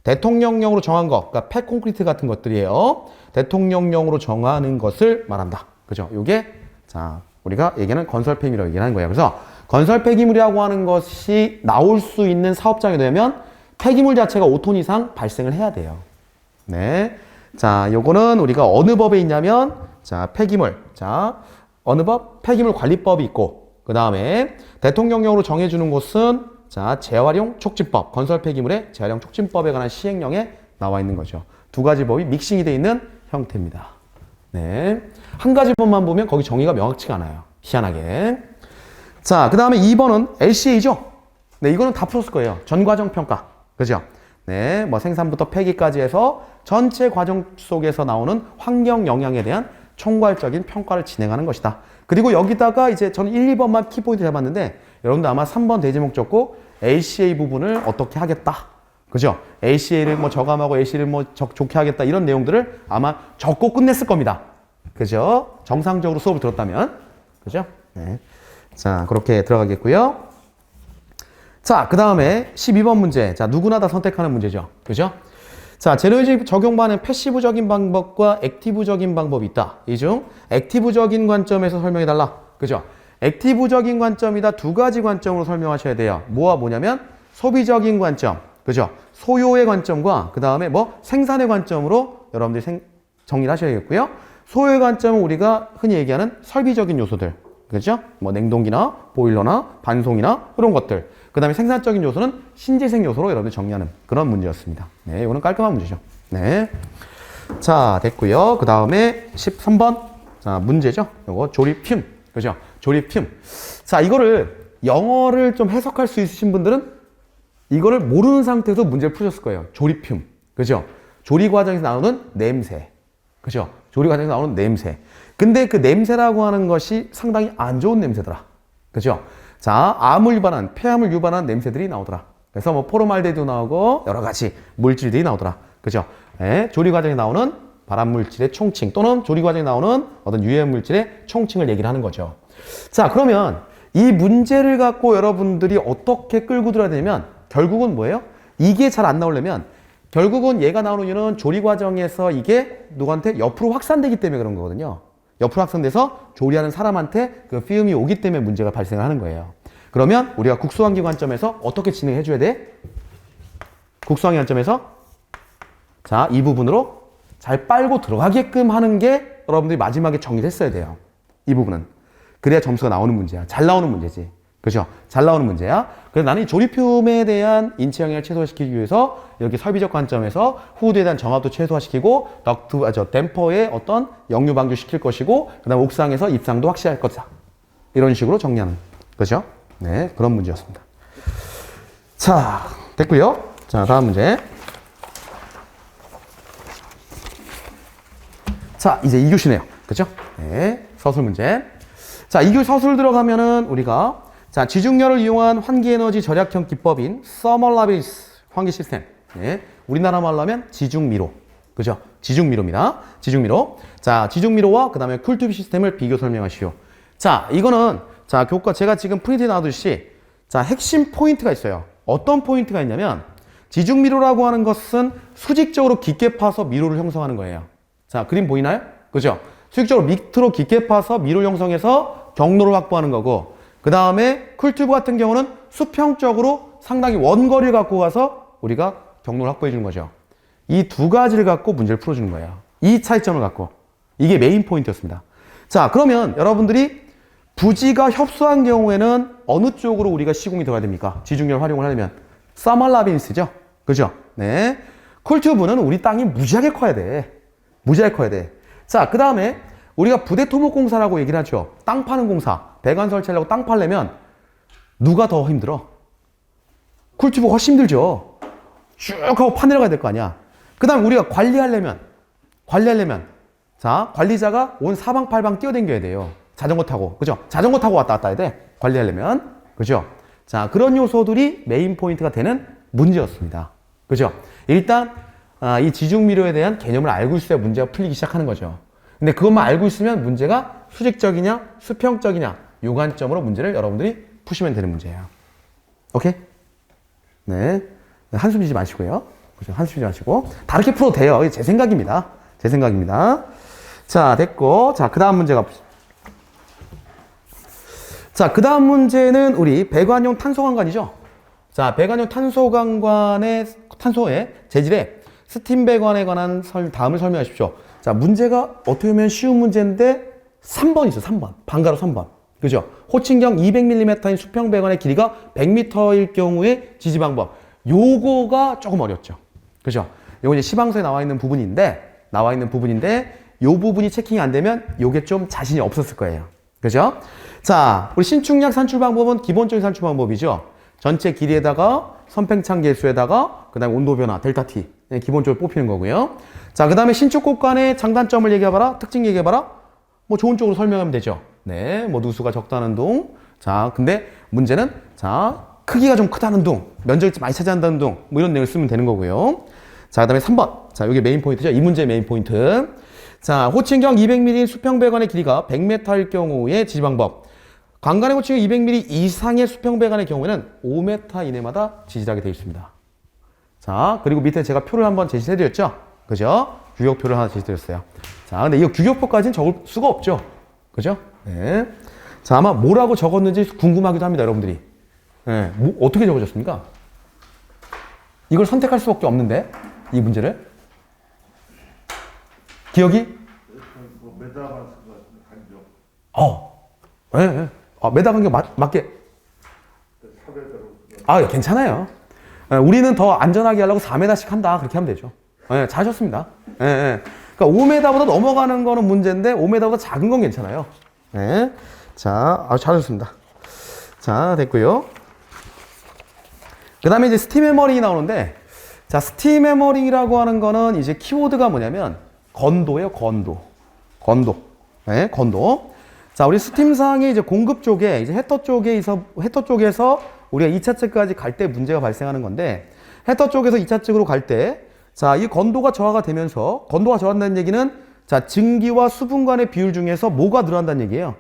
대통령령으로 정한 것, 그러니까 폐콘크리트 같은 것들이에요. 대통령령으로 정하는 것을 말한다. 그죠? 요게 자, 우리가 얘기하는 건설 폐기물이라고 얘기하는 거예요. 그래서 건설 폐기물이라고 하는 것이 나올 수 있는 사업장이 되면 폐기물 자체가 5톤 이상 발생을 해야 돼요. 네. 자, 요거는 우리가 어느 법에 있냐면 자, 폐기물. 자, 어느 법? 폐기물 관리법이 있고, 그 다음에 대통령령으로 정해주는 곳은 자, 재활용 촉진법, 건설 폐기물의 재활용 촉진법에 관한 시행령에 나와 있는 거죠. 두 가지 법이 믹싱이 되어 있는 형태입니다. 네. 한 가지 법만 보면 거기 정의가 명확치가 않아요. 희한하게. 자, 그 다음에 2번은 LCA죠. 네, 이거는 다 풀었을 거예요. 전과정 평가. 그죠? 네, 뭐 생산부터 폐기까지 해서 전체 과정 속에서 나오는 환경 영향에 대한 총괄적인 평가를 진행하는 것이다. 그리고 여기다가 이제 저는 1, 2번만 키포인트 잡았는데 여러분들 아마 3번 대제목 적고 LCA 부분을 어떻게 하겠다. 그죠? LCA를 뭐 저감하고 LCA를 뭐 좋게 하겠다. 이런 내용들을 아마 적고 끝냈을 겁니다. 그죠? 정상적으로 수업을 들었다면. 그죠? 네. 자, 그렇게 들어가겠고요. 자, 그 다음에 12번 문제. 자, 누구나 다 선택하는 문제죠. 그죠? 자, 제너지 적용반은 패시브적인 방법과 액티브적인 방법이 있다. 이 중 액티브적인 관점에서 설명해달라. 그죠? 액티브적인 관점이다. 두 가지 관점으로 설명하셔야 돼요. 뭐와 뭐냐면 소비적인 관점. 그죠? 소요의 관점과 그 다음에 뭐 생산의 관점으로 여러분들이 정리를 하셔야겠고요. 소요의 관점은 우리가 흔히 얘기하는 설비적인 요소들. 그죠? 뭐 냉동기나 보일러나 반송이나 그런 것들. 그 다음에 생산적인 요소는 신재생 요소로 여러분들 정리하는 그런 문제였습니다. 네, 이거는 깔끔한 문제죠. 네. 자, 됐고요. 그 다음에 13번. 자, 문제죠. 이거 조립흉. 그죠? 조립흉. 자, 이거를 영어를 좀 해석할 수 있으신 분들은 이거를 모르는 상태에서 문제를 푸셨을 거예요. 조립흉. 그죠? 조리 과정에서 나오는 냄새. 그죠? 조리 과정에서 나오는 냄새. 근데 그 냄새라고 하는 것이 상당히 안 좋은 냄새더라. 그죠? 자, 암을 유발한, 폐암을 유발한 냄새들이 나오더라. 그래서 뭐 포르말데도 나오고 여러 가지 물질들이 나오더라. 그죠? 예, 조리 과정에 나오는 발암 물질의 총칭 또는 조리 과정에 나오는 어떤 유해 물질의 총칭을 얘기를 하는 거죠. 자, 그러면 이 문제를 갖고 여러분들이 어떻게 끌고 들어야 되냐면 결국은 뭐예요? 이게 잘 안 나오려면 결국은 얘가 나오는 이유는 조리 과정에서 이게 누구한테 옆으로 확산되기 때문에 그런 거거든요. 옆으로 확산돼서 조리하는 사람한테 그 피움이 오기 때문에 문제가 발생을 하는 거예요. 그러면 우리가 국소환기 관점에서 어떻게 진행해 줘야 돼? 국소환기 관점에서 자, 이 부분으로 잘 빨고 들어가게끔 하는 게 여러분들이 마지막에 정리를 했어야 돼요. 이 부분은. 그래야 점수가 나오는 문제야. 잘 나오는 문제지. 그죠? 잘 나오는 문제야. 그래서 나는 이 조립흉에 대한 인체 영향을 최소화시키기 위해서 이렇게 설비적 관점에서 후드에 대한 정압도 최소화시키고 댐퍼의 어떤 역류 방지시킬 것이고 그 다음에 옥상에서 입상도 확실할 거다. 이런 식으로 정리하는. 그죠? 네, 그런 문제였습니다. 자, 됐고요. 자, 다음 문제. 자, 이제 2교시네요. 그죠? 네, 서술 문제. 자, 2교시 서술 들어가면은 우리가 자, 지중열을 이용한 환기에너지 절약형 기법인 서멀라비스 환기 시스템. 네, 우리나라 말로 하면 지중미로. 그죠? 지중미로입니다. 지중미로. 자, 지중미로와 그 다음에 쿨튜브 시스템을 비교 설명하시오. 자, 이거는 자, 교과 제가 지금 프린트에 놔두시 자, 핵심 포인트가 있어요. 어떤 포인트가 있냐면 지중미로라고 하는 것은 수직적으로 깊게 파서 미로를 형성하는 거예요. 자, 그림 보이나요? 그죠? 수직적으로 밑으로 깊게 파서 미로 형성해서 경로를 확보하는 거고 그 다음에 쿨튜브 같은 경우는 수평적으로 상당히 원거리를 갖고 가서 우리가 경로를 확보해 주는 거죠. 이 두 가지를 갖고 문제를 풀어주는 거예요. 이 차이점을 갖고. 이게 메인 포인트였습니다. 자, 그러면 여러분들이 부지가 협소한 경우에는 어느 쪽으로 우리가 시공이 들어가야 됩니까? 지중열 활용을 하려면. 서멀라빈스죠? 그죠? 네. 쿨튜브는 우리 땅이 무지하게 커야 돼. 무지하게 커야 돼. 자, 그 다음에 우리가 부대 토목 공사라고 얘기를 하죠. 땅 파는 공사. 배관 설치하려고 땅 팔려면 누가 더 힘들어? 쿨튜브가 훨씬 힘들죠. 쭉 하고 파내려가야 될 거 아니야. 그 다음 우리가 관리하려면 자, 관리자가 온 사방팔방 뛰어댕겨야 돼요. 자전거 타고. 그죠? 자전거 타고 왔다 갔다 해야 돼. 관리하려면. 그죠? 자, 그런 요소들이 메인 포인트가 되는 문제였습니다. 그죠? 일단 이 지중미로에 대한 개념을 알고 있어야 문제가 풀리기 시작하는 거죠. 근데 그것만 알고 있으면 문제가 수직적이냐 수평적이냐 요 관점으로 문제를 여러분들이 푸시면 되는 문제예요. 오케이? 네. 한숨 쉬지 마시고요. 그죠? 한숨 쉬지 마시고 다르게 풀어도 돼요. 제 생각입니다. 제 생각입니다. 자, 됐고. 자, 그 다음 문제 가보시죠. 자, 그 다음 문제는 우리 배관용 탄소관관이죠. 자, 배관용 탄소관관의 탄소의 재질의 스팀 배관에 관한 다음을 설명하십시오. 자, 문제가 어떻게 보면 쉬운 문제인데 3번 있어, 3번. 방가로 3번. 그죠? 호칭경 200mm인 수평 배관의 길이가 100m일 경우에 지지 방법. 요거가 조금 어렵죠. 그죠? 요거 이제 시방서에 나와 있는 부분인데 요 부분이 체킹이 안 되면 요게 좀 자신이 없었을 거예요. 그죠? 자, 우리 신축약 산출 방법은 기본적인 산출 방법이죠. 전체 길이에다가 선팽창 계수에다가 그 다음에 온도 변화 델타 T 기본적으로 뽑히는 거고요. 자, 그 다음에 신축 곡간의 장단점을 얘기해봐라. 특징 얘기해봐라. 뭐 좋은 쪽으로 설명하면 되죠. 네, 뭐 누수가 적다는 둥. 자, 근데 문제는 자, 크기가 좀 크다는 둥, 면적이 많이 차지한다는 둥, 뭐 이런 내용을 쓰면 되는 거고요. 자, 그 다음에 3번. 자, 이게 메인 포인트죠. 이 문제의 메인 포인트. 자, 호칭경 200mm 수평 배관의 길이가 100m일 경우의 지지 방법. 관관의 호칭경 200mm 이상의 수평 배관의 경우에는 5m 이내마다 지지하게 되어 있습니다. 자, 그리고 밑에 제가 표를 한번 제시해드렸죠. 그죠? 규격표를 하나 제시해드렸어요. 자, 근데 이 규격표까지는 적을 수가 없죠. 그죠? 네. 자, 아마 뭐라고 적었는지 궁금하기도 합니다, 여러분들이. 네. 뭐, 어떻게 적어졌습니까? 이걸 선택할 수밖에 없는데, 이 문제를. 기억이? 메다만 간격. 예, 네. 메다 간격 맞게. 아, 괜찮아요. 우리는 더 안전하게 하려고 4m씩 한다. 그렇게 하면 되죠. 네, 잘하셨습니다. 예, 예. 그러니까 5m보다 넘어가는 거는 문제인데 5m보다 작은 건 괜찮아요. 예. 자, 아주 잘하셨습니다. 자, 됐고요. 그 다음에 이제 스팀 해머링이 나오는데, 자, 스팀 해머링이라고 하는 거는 이제 키워드가 뭐냐면 건도예요, 건도. 건도. 네, 건도. 자, 우리 스팀상의 이제 공급 쪽에, 이제 헤터 쪽에서 우리가 2차 측까지 갈 때 문제가 발생하는 건데, 헤터 쪽에서 2차 측으로 갈 때, 자, 이 건도가 저하가 되면서, 건도가 저하한다는 얘기는, 자, 증기와 수분 간의 비율 중에서 뭐가 늘어난다는 얘기예요?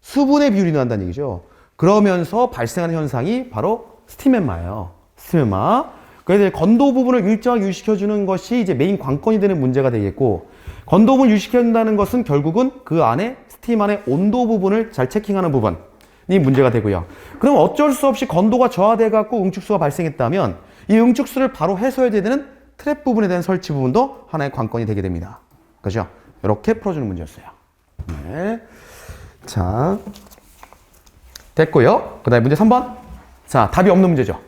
수분의 비율이 늘어난다는 얘기죠. 그러면서 발생하는 현상이 바로 스팀엠마예요. 스팀엠마. 그래서 건도 부분을 일정하게 유지시켜주는 것이 이제 메인 관건이 되는 문제가 되겠고, 건도 부분을 유지시켜준다는 것은 결국은 그 안에, 스팀 안에 온도 부분을 잘 체킹하는 부분이 문제가 되고요. 그럼 어쩔 수 없이 건도가 저하돼갖고 응축수가 발생했다면, 이 응축수를 바로 해소해야 되는 트랩 부분에 대한 설치 부분도 하나의 관건이 되게 됩니다. 그죠? 이렇게 풀어주는 문제였어요. 네. 자, 됐고요. 그 다음에 문제 3번. 자, 답이 없는 문제죠.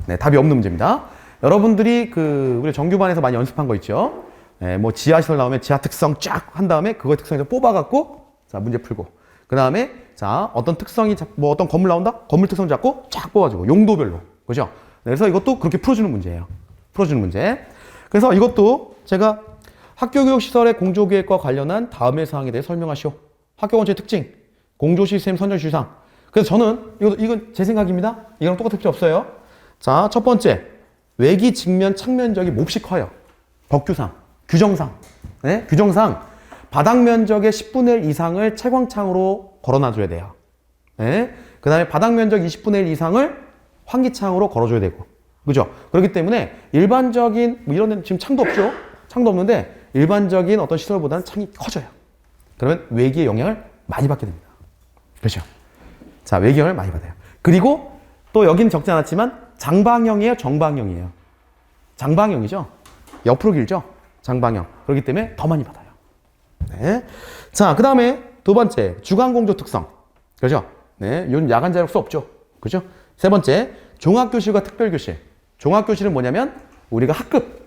네, 답이 없는 문제입니다. 여러분들이 우리 정규반에서 많이 연습한 거 있죠? 네, 뭐 지하시설 나오면 지하 특성 쫙 한 다음에 그거 특성에서 뽑아갖고, 자, 문제 풀고. 그 다음에, 자, 어떤 특성이, 뭐 어떤 건물 나온다? 건물 특성 잡고 쫙 뽑아주고, 용도별로. 그죠? 네, 그래서 이것도 그렇게 풀어주는 문제예요. 풀어주는 문제. 그래서 이것도 제가 학교교육시설의 공조계획과 관련한 다음의 사항에 대해 설명하시오. 학교건축의 특징, 공조시스템 선정 주의사항. 그래서 저는, 이건 제 생각입니다. 이거랑 똑같을 필요 없어요. 자, 첫 번째. 외기 직면 창면적이 몹시 커요. 법규상, 규정상. 네? 규정상. 바닥 면적의 10분의 1 이상을 채광창으로 걸어놔줘야 돼요. 네? 그 다음에 바닥 면적 20분의 1 이상을 환기창으로 걸어줘야 되고. 그죠? 그렇기 때문에 일반적인, 뭐 이런 데는 지금 창도 없죠? 창도 없는데 일반적인 어떤 시설보다는 창이 커져요. 그러면 외기의 영향을 많이 받게 됩니다. 그렇죠? 자, 외기 영향을 많이 받아요. 그리고 또 여기는 적지 않았지만 장방형이에요? 정방형이에요? 장방형이죠? 옆으로 길죠? 장방형. 그렇기 때문에 더 많이 받아요. 네. 자, 그 다음에 두 번째, 주간공조 특성. 그죠? 네. 이건 야간 자율 수 없죠? 그죠? 세 번째, 종합교실과 특별교실. 종합교실은 뭐냐면, 우리 학급.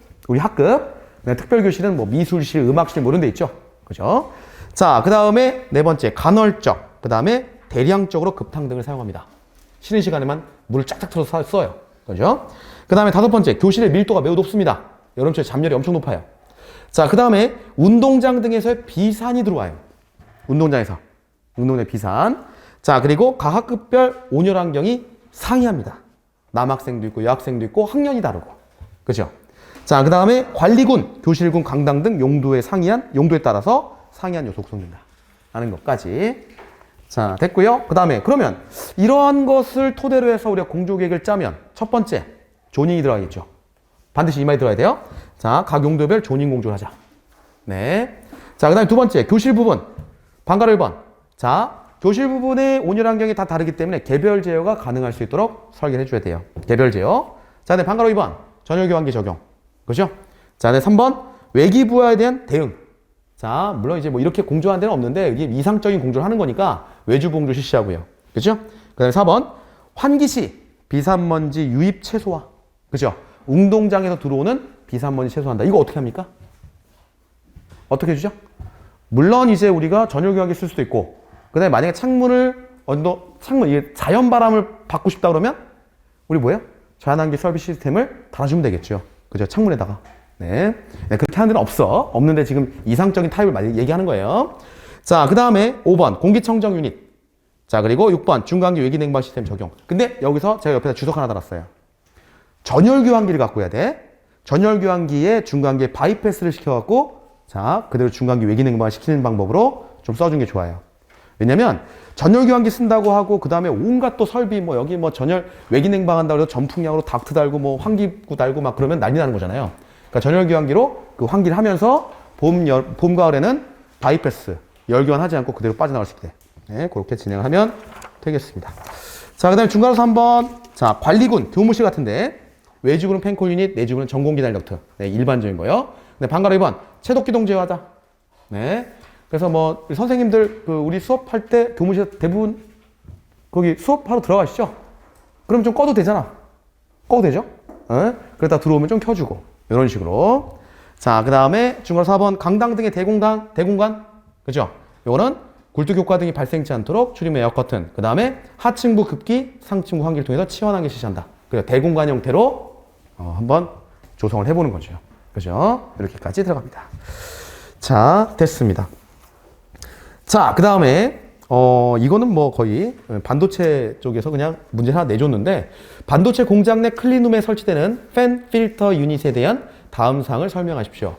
네, 특별교실은 뭐 미술실, 음악실 뭐 이런 데 있죠? 그죠? 자, 그 다음에 네 번째, 간헐적. 그 다음에 대량적으로 급탕 등을 사용합니다. 쉬는 시간에만 물을 쫙쫙 틀어서 써요. 그죠? 그 다음에 다섯 번째, 교실의 밀도가 매우 높습니다. 여름철에 잠열이 엄청 높아요. 자, 그 다음에 운동장 등에서의 비산이 들어와요. 운동장에서. 운동장 비산. 자, 그리고 각 학급별 온열 환경이 상이합니다. 남학생도 있고 여학생도 있고 학년이 다르고. 그죠? 자, 그 다음에 관리군, 교실군, 강당 등 용도에 따라서 상이한 요소 구성된다. 하는 것까지. 자, 됐고요. 그 다음에 그러면 이러한 것을 토대로 해서 우리가 공조계획을 짜면 첫 번째, 조닝이 들어가겠죠. 반드시 이 말이 들어가야 돼요. 자, 각 용도별 조닝 공조를 하자. 네. 자, 그 다음에 두 번째, 교실 부분. 방가로 1번. 자, 교실 부분의 온열 환경이 다 다르기 때문에 개별 제어가 가능할 수 있도록 설계를 해줘야 돼요. 개별 제어. 자, 네, 방가로 2번. 전열 교환기 적용. 그죠? 자, 네, 3번. 외기 부하에 대한 대응. 자, 물론 이제 뭐 이렇게 공조하는 데는 없는데 이게 이상적인 공조를 하는 거니까 외주 공조 실시하고요. 그죠? 그 다음에 4번. 환기 시 비산먼지 유입 최소화. 그죠? 운동장에서 들어오는 비산먼지 최소화한다. 이거 어떻게 합니까? 어떻게 해주죠? 물론 이제 우리가 전열 교환기 쓸 수도 있고, 그 다음에 만약에 창문, 이게 자연 바람을 받고 싶다 그러면, 우리 뭐예요? 자연환기 서비스 시스템을 달아주면 되겠죠. 그죠? 창문에다가. 네. 네, 그렇게 하는 데는 없어. 없는데 지금 이상적인 타입을 많이 얘기하는 거예요. 자, 그 다음에 5번, 공기청정 유닛. 자, 그리고 6번, 중간기 외기냉방 시스템 적용. 근데 여기서 제가 옆에다 주석 하나 달았어요. 전열 교환기를 갖고 해야 돼. 전열 교환기에 중간기에 바이패스를 시켜갖고, 자, 그대로 중간기 외기냉방 시키는 방법으로 좀 써준 게 좋아요. 왜냐면 전열 교환기 쓴다고 하고 그 다음에 온갖 또 설비 뭐 여기 뭐 전열 외기냉방 한다고 해서 전풍량으로 닥트 달고 뭐 환기구 달고 막 그러면 난리 나는 거잖아요. 그러니까 전열 교환기로 그 환기를 하면서 봄 가을에는 바이패스 열 교환하지 않고 그대로 빠져나갈 수 있게. 네, 그렇게 진행을 하면 되겠습니다. 자, 그다음에 중간으로 3번. 자, 관리군 교무실 같은데 외주군은 팬콜 유닛, 내주군은 전공기 단력트. 네, 일반적인 거요. 네, 방가로 2번. 채독기동 제어하자. 네. 그래서 뭐 선생님들 우리 수업할 때 교무실 대부분 거기 수업하러 들어가시죠? 그럼 좀 꺼도 되잖아. 꺼도 되죠? 네? 그러다 들어오면 좀 켜주고 이런 식으로. 자, 그 다음에 중괄호 4번 강당 등의 대공간. 그죠? 요거는 굴뚝효과 등이 발생치 않도록 출입문 에어커튼. 그 다음에 하층부 급기, 상층부 환기를 통해서 치원하게 실시한다. 그래서 대공간 형태로 한번 조성을 해보는 거죠. 그죠? 이렇게까지 들어갑니다. 자, 됐습니다. 자, 그 다음에 이거는 뭐 거의 반도체 쪽에서 그냥 문제 하나 내줬는데, 반도체 공장 내 클린룸에 설치되는 팬 필터 유닛에 대한 다음 사항을 설명하십시오.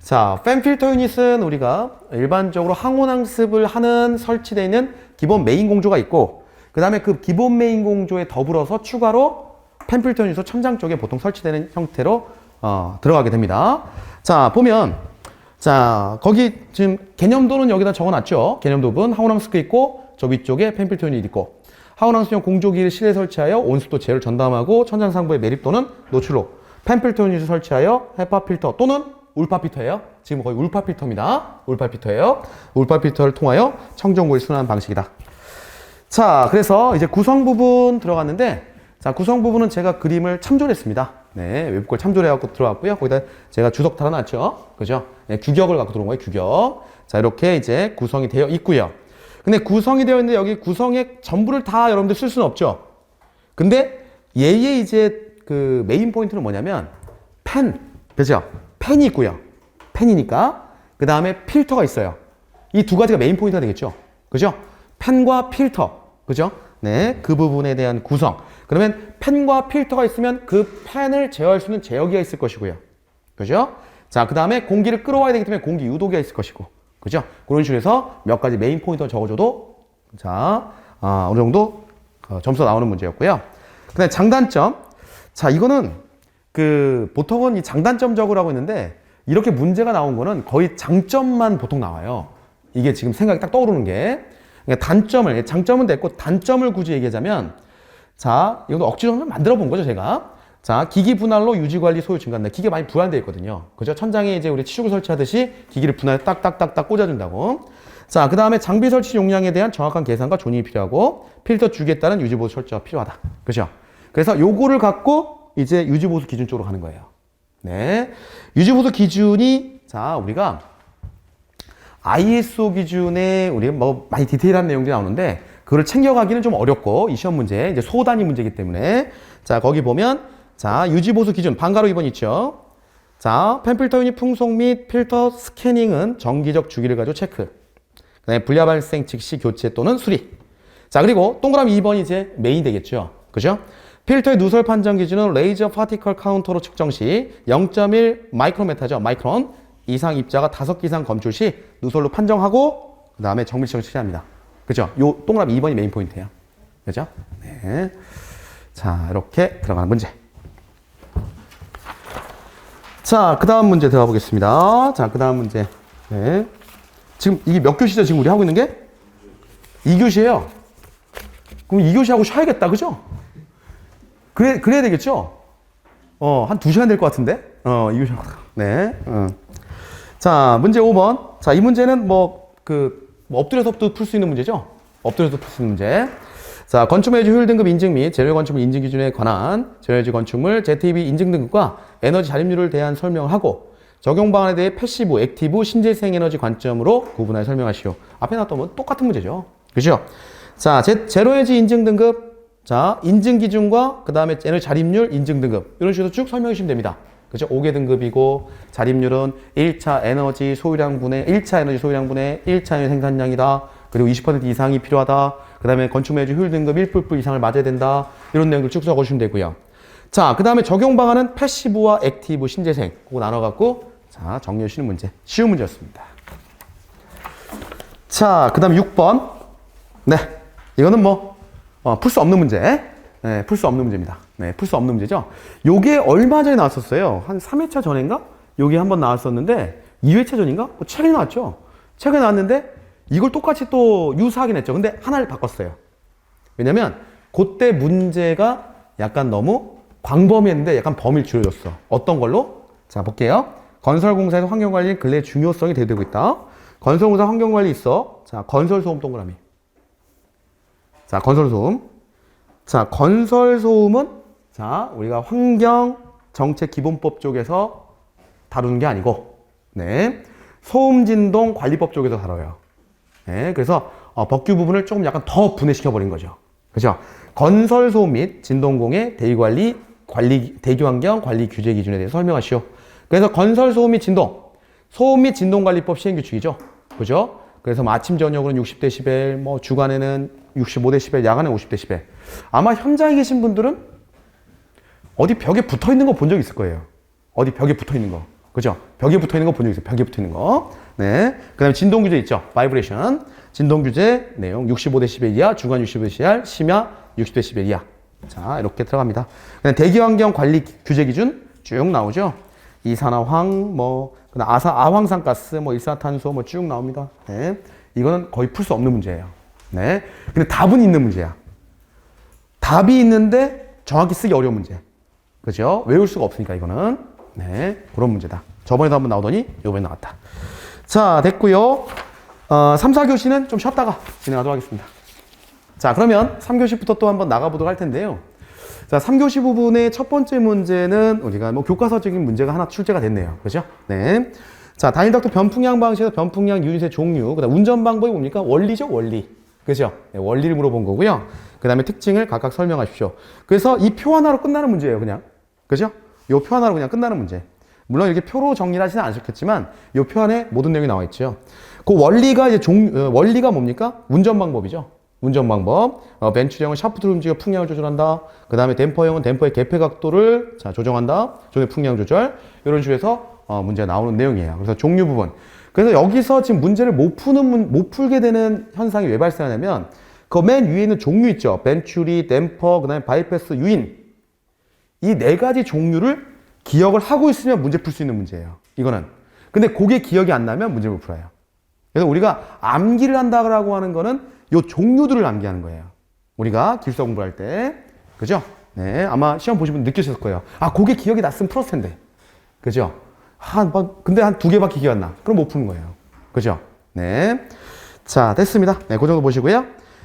자, 팬 필터 유닛은 우리가 일반적으로 항온항습을 하는 설치되어 있는 기본 메인 공조가 있고, 그 다음에 그 기본 메인 공조에 더불어서 추가로 팬 필터 유닛으로 천장 쪽에 보통 설치되는 형태로 들어가게 됩니다. 자, 보면 자, 거기 지금 개념도는 여기다 적어놨죠. 개념도분 항온항습기 있고 저 위쪽에 팬 필터 유닛 있고, 항온항습용 공조기를 실내에 설치하여 온습도 제어를 전담하고 천장 상부의 매립 또는 노출로 팬 필터 유닛을 설치하여 헤파 필터 또는 울파 필터예요. 지금 거의 울파 필터입니다. 울파 필터예요. 울파 필터를 통하여 청정구를 순환하는 방식이다. 자, 그래서 이제 구성 부분 들어갔는데, 자, 구성 부분은 제가 그림을 참조했습니다. 네, 외부 걸 참조해갖고 들어갔고요. 거기다 제가 주석 달아놨죠. 그죠? 네, 규격을 갖고 들어온 거예요, 규격. 자, 이렇게 이제 구성이 되어 있고요. 근데 구성이 되어 있는데 여기 구성의 전부를 다 여러분들 쓸 수는 없죠. 근데 얘의 이제 그 메인 포인트는 뭐냐면 팬, 그죠? 팬이 있고요. 팬이니까. 그 다음에 필터가 있어요. 이 두 가지가 메인 포인트가 되겠죠. 그죠? 팬과 필터. 그죠? 네, 그 부분에 대한 구성. 그러면 팬과 필터가 있으면 그 팬을 제어할 수 있는 제어기가 있을 것이고요. 그죠? 자, 그 다음에 공기를 끌어와야 되기 때문에 공기 유도기가 있을 것이고. 그죠? 그런 식으로 해서 몇 가지 메인 포인트를 적어줘도, 자, 어느 정도 점수가 나오는 문제였고요. 그 다음에 장단점. 자, 이거는 보통은 이 장단점 적으라고 했는데, 이렇게 문제가 나온 거는 거의 장점만 보통 나와요. 이게 지금 생각이 딱 떠오르는 게. 그러니까 장점은 됐고, 단점을 굳이 얘기하자면, 자, 이것도 억지로 한번 만들어 본 거죠, 제가. 자, 기기 분할로 유지 관리 소요 증가한다. 기계가 많이 분할되어 있거든요. 그죠? 천장에 이제 우리 치수구 설치하듯이 기기를 분할해 딱딱딱딱 꽂아준다고. 자, 그 다음에 장비 설치 용량에 대한 정확한 계산과 조정이 필요하고, 필터 주기에 따른 유지보수 설치가 필요하다. 그죠? 그래서 요거를 갖고 이제 유지보수 기준 쪽으로 가는 거예요. 네. 유지보수 기준이, 자, 우리가 ISO 기준에 우리가 뭐 많이 디테일한 내용들이 나오는데, 그걸 챙겨가기는 좀 어렵고, 이 시험 문제, 이제 소단위 문제이기 때문에. 자, 거기 보면, 자, 유지보수 기준, 방가로 2번 있죠. 자, 팬필터 유닛 풍속 및 필터 스캐닝은 정기적 주기를 가지고 체크. 그 다음에 불량 발생 즉시 교체 또는 수리. 자, 그리고 동그라미 2번이 이제 메인 되겠죠. 그죠? 필터의 누설 판정 기준은 레이저 파티클 카운터로 측정 시 0.1 마이크로메타죠. 마이크론 이상 입자가 5개 이상 검출 시 누설로 판정하고, 그 다음에 정밀시험을 실시합니다. 그죠? 요 동그라미 2번이 메인 포인트예요. 그죠? 네. 자, 이렇게 들어가는 문제. 자, 그 다음 문제 들어가 보겠습니다. 자, 그 다음 문제. 네. 지금 이게 몇 교시죠? 지금 우리 하고 있는 게? 2교시예요. 그럼 2교시 하고 쉬어야겠다. 그죠? 그래야 되겠죠? 한 2시간 될 것 같은데? 2교시 하고. 네. 자, 문제 5번. 자, 이 문제는 뭐 엎드려서도 풀 수 있는 문제죠? 엎드려서 풀 수 있는 문제. 자, 건축물의 효율 등급 인증 및 재료 건축물 인증 기준에 관한 재료지 건축물 ZTB 인증 등급과 에너지 자립률을 대한 설명을 하고, 적용 방안에 대해 패시브, 액티브, 신재생 에너지 관점으로 구분하여 설명하시오. 앞에 나왔던 똑같은 문제죠. 그죠? 자, 제로에너지 인증 등급. 자, 인증 기준과 그 다음에 에너지 자립률 인증 등급. 이런 식으로 쭉 설명해 주시면 됩니다. 그죠? 5개 등급이고, 자립률은 1차 에너지 소유량분의 1차 에너지 소유량분의 1차 에너지 생산량이다. 그리고 20% 이상이 필요하다. 그 다음에 건축물의 효율 등급 1% 이상을 맞아야 된다. 이런 내용들 쭉 적어주시면 되고요. 자, 그 다음에 적용 방안은 패시브와 액티브, 신재생. 그거 나눠갖고, 자, 정리해 주시는 문제. 쉬운 문제였습니다. 자, 그 다음에 6번. 네. 이거는 풀 수 없는 문제. 네, 풀 수 없는 문제입니다. 네, 풀 수 없는 문제죠. 요게 얼마 전에 나왔었어요. 한 3회차 전인가? 요게 한번 나왔었는데, 2회차 전인가? 최근에 나왔죠. 최근에 나왔는데, 이걸 똑같이 또 유사하긴 했죠. 근데 하나를 바꿨어요. 왜냐면, 그때 문제가 약간 너무 광범위했는데 약간 범위를 줄여줬어. 어떤 걸로? 자, 볼게요. 건설공사에서 환경관리의 근래 중요성이 대두되고 있다. 건설공사 환경관리 있어. 자, 건설소음 동그라미. 자, 건설소음. 자, 건설소음은, 자, 우리가 환경정책기본법 쪽에서 다루는 게 아니고, 네. 소음진동 관리법 쪽에서 다뤄요. 네. 그래서 법규 부분을 조금 약간 더 분해시켜버린 거죠. 그죠? 건설 소음 및 진동공해 대기환경 관리 규제 기준에 대해서 설명하시오. 그래서 건설 소음 및 진동, 소음 및 진동관리법 시행규칙이죠. 그죠? 그래서 뭐 아침 저녁으로는 60dB, 뭐 주간에는 65dB, 야간에 50dB. 아마 현장에 계신 분들은 어디 벽에 붙어 있는 거 본 적 있을 거예요. 어디 벽에 붙어 있는 거. 그죠? 벽에 붙어 있는 거 본 적 있어요. 벽에 붙어 있는 거. 네. 그 다음에 진동 규제 있죠. 바이브레이션. 진동 규제 내용 65dB 이하, 주간 65dB 이하, 심야 60dB 이하. 자, 이렇게 들어갑니다. 그다음 대기환경 관리 규제 기준 쭉 나오죠. 이산화황, 뭐, 그다음 아황산가스, 뭐, 일산화탄소, 뭐, 쭉 나옵니다. 네. 이거는 거의 풀 수 없는 문제예요. 네. 근데 답은 있는 문제야. 답이 있는데 정확히 쓰기 어려운 문제. 그죠? 외울 수가 없으니까, 이거는. 네. 그런 문제다. 저번에도 한번 나오더니, 이번에 나왔다. 자, 됐고요 3, 4교시는 좀 쉬었다가 진행하도록 하겠습니다. 자, 그러면 3교시부터 또 한번 나가보도록 할 텐데요. 자, 3교시 부분의 첫 번째 문제는 우리가 뭐 교과서적인 문제가 하나 출제가 됐네요. 그죠? 네. 자, 단일닥터 변풍량 방식에서 변풍량 유닛의 종류, 그 다음 운전 방법이 뭡니까? 원리죠, 원리. 그죠? 네, 원리를 물어본 거고요. 그 다음에 특징을 각각 설명하십시오. 그래서 이 표 하나로 끝나는 문제예요, 그냥. 그죠? 요 표 하나로 그냥 끝나는 문제. 물론 이렇게 표로 정리를 하지는 않으셨겠지만, 요 표 안에 모든 내용이 나와 있죠. 그 원리가 이제 원리가 뭡니까? 운전 방법이죠. 운전 방법. 벤출형은 샤프트를 움직여 풍량을 조절한다. 그 다음에 댐퍼형은 댐퍼의 개폐 각도를 조정한다. 조정의 풍량 조절. 이런 식으로 해서 문제가 나오는 내용이에요. 그래서 종류 부분. 그래서 여기서 지금 문제를 못 풀게 되는 현상이 왜 발생하냐면 그 맨 위에 있는 종류 있죠. 벤츄리, 댐퍼, 그 다음에 바이패스, 유인. 이 네 가지 종류를 기억을 하고 있으면 문제 풀 수 있는 문제예요. 이거는. 근데 그게 기억이 안 나면 문제를 못 풀어요. 그래서 우리가 암기를 한다고 하는 거는 요 종류들을 암기하는 거예요. 우리가 기술사 공부할 때. 그죠? 네. 아마 시험 보신 분 느끼셨을 거예요. 아, 그게 기억이 났으면 풀었을 텐데. 그죠? 근데 한 두 개밖에 기억 안 나. 그럼 못 푸는 거예요. 그죠? 네. 자, 됐습니다. 네, 그 정도 보시고요.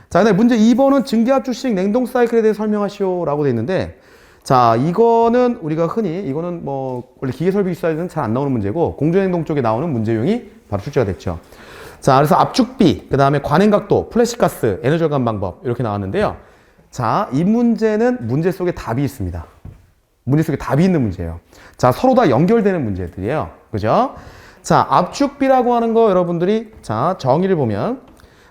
자, 그다음에 문제 2번은 증기압축식 냉동 사이클에 대해 설명하시오 라고 돼 있는데, 자, 이거는 우리가 흔히, 이거는 뭐, 원래 기계설비기사에서는 잘 안 나오는 문제고, 공조행동 쪽에 나오는 문제용이 바로 출제가 됐죠. 자, 그래서 압축비, 그 다음에 관행각도, 플래시가스, 에너지 절감 방법, 이렇게 나왔는데요. 자, 이 문제는 문제 속에 답이 있습니다. 문제 속에 답이 있는 문제예요. 자, 서로 다 연결되는 문제들이에요. 그죠? 자, 압축비라고 하는 거 여러분들이, 자, 정의를 보면,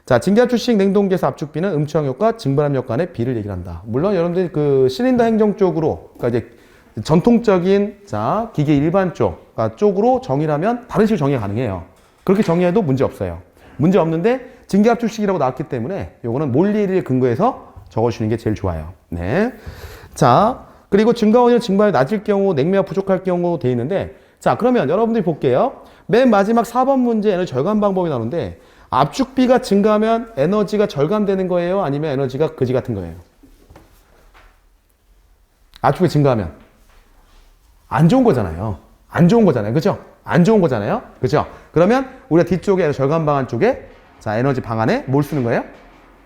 자, 증기압축식 냉동기에서 압축비는 음추항 효과, 증발함 효과 간의 비를 얘기를 한다. 물론 여러분들이 그 실린더 행정 쪽으로, 그러니까 이제 전통적인, 자, 기계 일반 쪽으로 정의를 하면 다른 식으로 정의가 가능해요. 그렇게 정의해도 문제 없어요. 문제 없는데 증기압축식이라고 나왔기 때문에 요거는 몰리를 근거해서 적어주시는 게 제일 좋아요. 네. 자, 그리고 증가원이나 증발이 낮을 경우, 냉매가 부족할 경우 돼 있는데, 자, 그러면 여러분들이 볼게요. 맨 마지막 4번 문제 에너지 절감 방법이 나오는데, 압축비가 증가하면 에너지가 절감되는 거예요? 아니면 에너지가 그지 같은 거예요? 압축비 증가하면 안 좋은 거잖아요. 안 좋은 거잖아요. 그죠? 안 좋은 거잖아요. 그죠? 그러면 우리가 뒤쪽에 절감 방안 쪽에 자, 에너지 방안에 뭘 쓰는 거예요?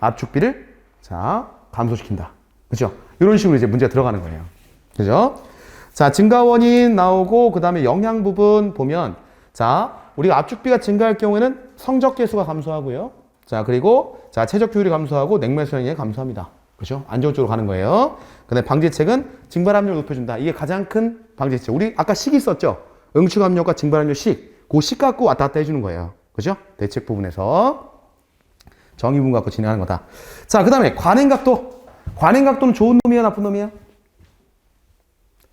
압축비를 자, 감소시킨다. 그죠? 이런 식으로 이제 문제가 들어가는 거예요. 그죠? 자, 증가 원인 나오고 그다음에 영향 부분 보면 자, 우리가 압축비가 증가할 경우에는 성적 계수가 감소하고요. 자, 그리고 자, 최적 효율이 감소하고 냉매 수량이 감소합니다. 그죠? 안 좋은 쪽으로 가는 거예요. 그다음에 방지책은 증발압력을 높여준다. 이게 가장 큰 방지책. 우리 아까 식이 있었죠? 응축압력과 증발압력 식. 그 식 갖고 왔다 갔다 해주는 거예요. 그죠? 대책 부분에서 정의 부분 갖고 진행하는 거다. 자, 그다음에 관행각도. 관행각도는 좋은 놈이야, 나쁜 놈이야?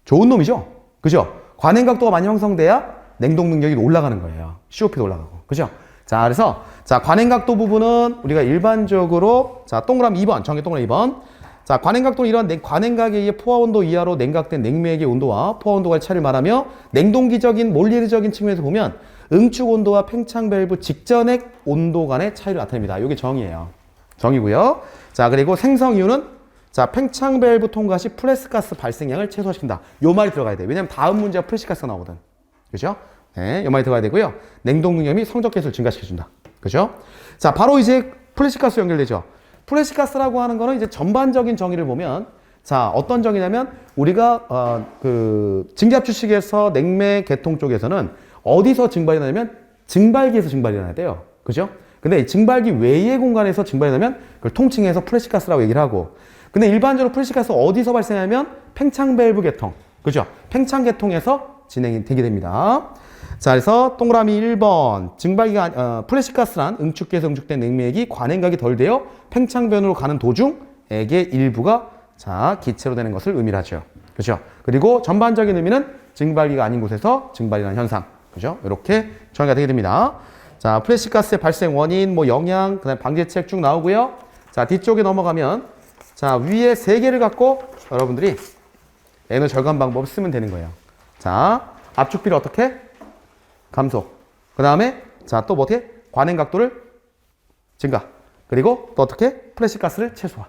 좋은 놈이죠? 그죠? 관행각도가 많이 형성돼야 냉동 능력이 올라가는 거예요. COP도 올라가고. 그죠? 자, 그래서, 자, 관행각도 부분은 우리가 일반적으로, 자, 동그라미 2번, 정의 동그라미 2번. 자, 관행각도는 이러한 관행각에 의해 포화온도 이하로 냉각된 냉매액의 온도와 포화온도가 차이를 말하며 냉동기적인 몰리르적인 측면에서 보면 응축 온도와 팽창 밸브 직전액 온도 간의 차이를 나타냅니다. 이게 정의예요. 정의고요. 자, 그리고 생성 이유는 자, 팽창 밸브 통과 시 플래시가스 발생량을 최소화시킨다. 요 말이 들어가야 돼요. 왜냐면 다음 문제가 플래시가스가 나오거든. 그죠? 네, 요 말이 들어가야 되고요. 냉동 능력이 성적 계수를 증가시켜준다. 그죠? 자, 바로 이제 플래시가스 연결되죠. 플래시가스라고 하는 거는 이제 전반적인 정의를 보면 자, 어떤 정이냐면 우리가 그 증기압 추측에서 냉매 계통 쪽에서는 어디서 증발이 나냐면 증발기에서 증발이 나야 돼요. 그죠? 근데 이 증발기 외의 공간에서 증발이 나면 그걸 통칭해서 프레시가스라고 얘기를 하고, 근데 일반적으로 프레시가스 어디서 발생하면 팽창 밸브 계통, 그죠? 팽창 계통에서 진행이 되게 됩니다. 자, 그래서 동그라미 1번 증발기가 프레시가스란 응축기에서 응축된 냉매액이 관행각이 덜 되어 팽창변으로 가는 도중 액의 일부가 자 기체로 되는 것을 의미하죠. 그죠? 그리고 전반적인 의미는 증발기가 아닌 곳에서 증발이라는 현상, 그죠? 이렇게 정의가 되게 됩니다. 자, 프레시가스의 발생 원인, 뭐 영향, 그다음에 방제책 쭉 나오고요. 자, 뒤쪽에 넘어가면 자 위에 세 개를 갖고 여러분들이 에너지 절감 방법을 쓰면 되는 거예요. 자, 압축비를 어떻게? 감소. 그 다음에 자 또 뭐 어떻게? 관행 각도를 증가. 그리고 또 어떻게? 프레시가스를 최소화.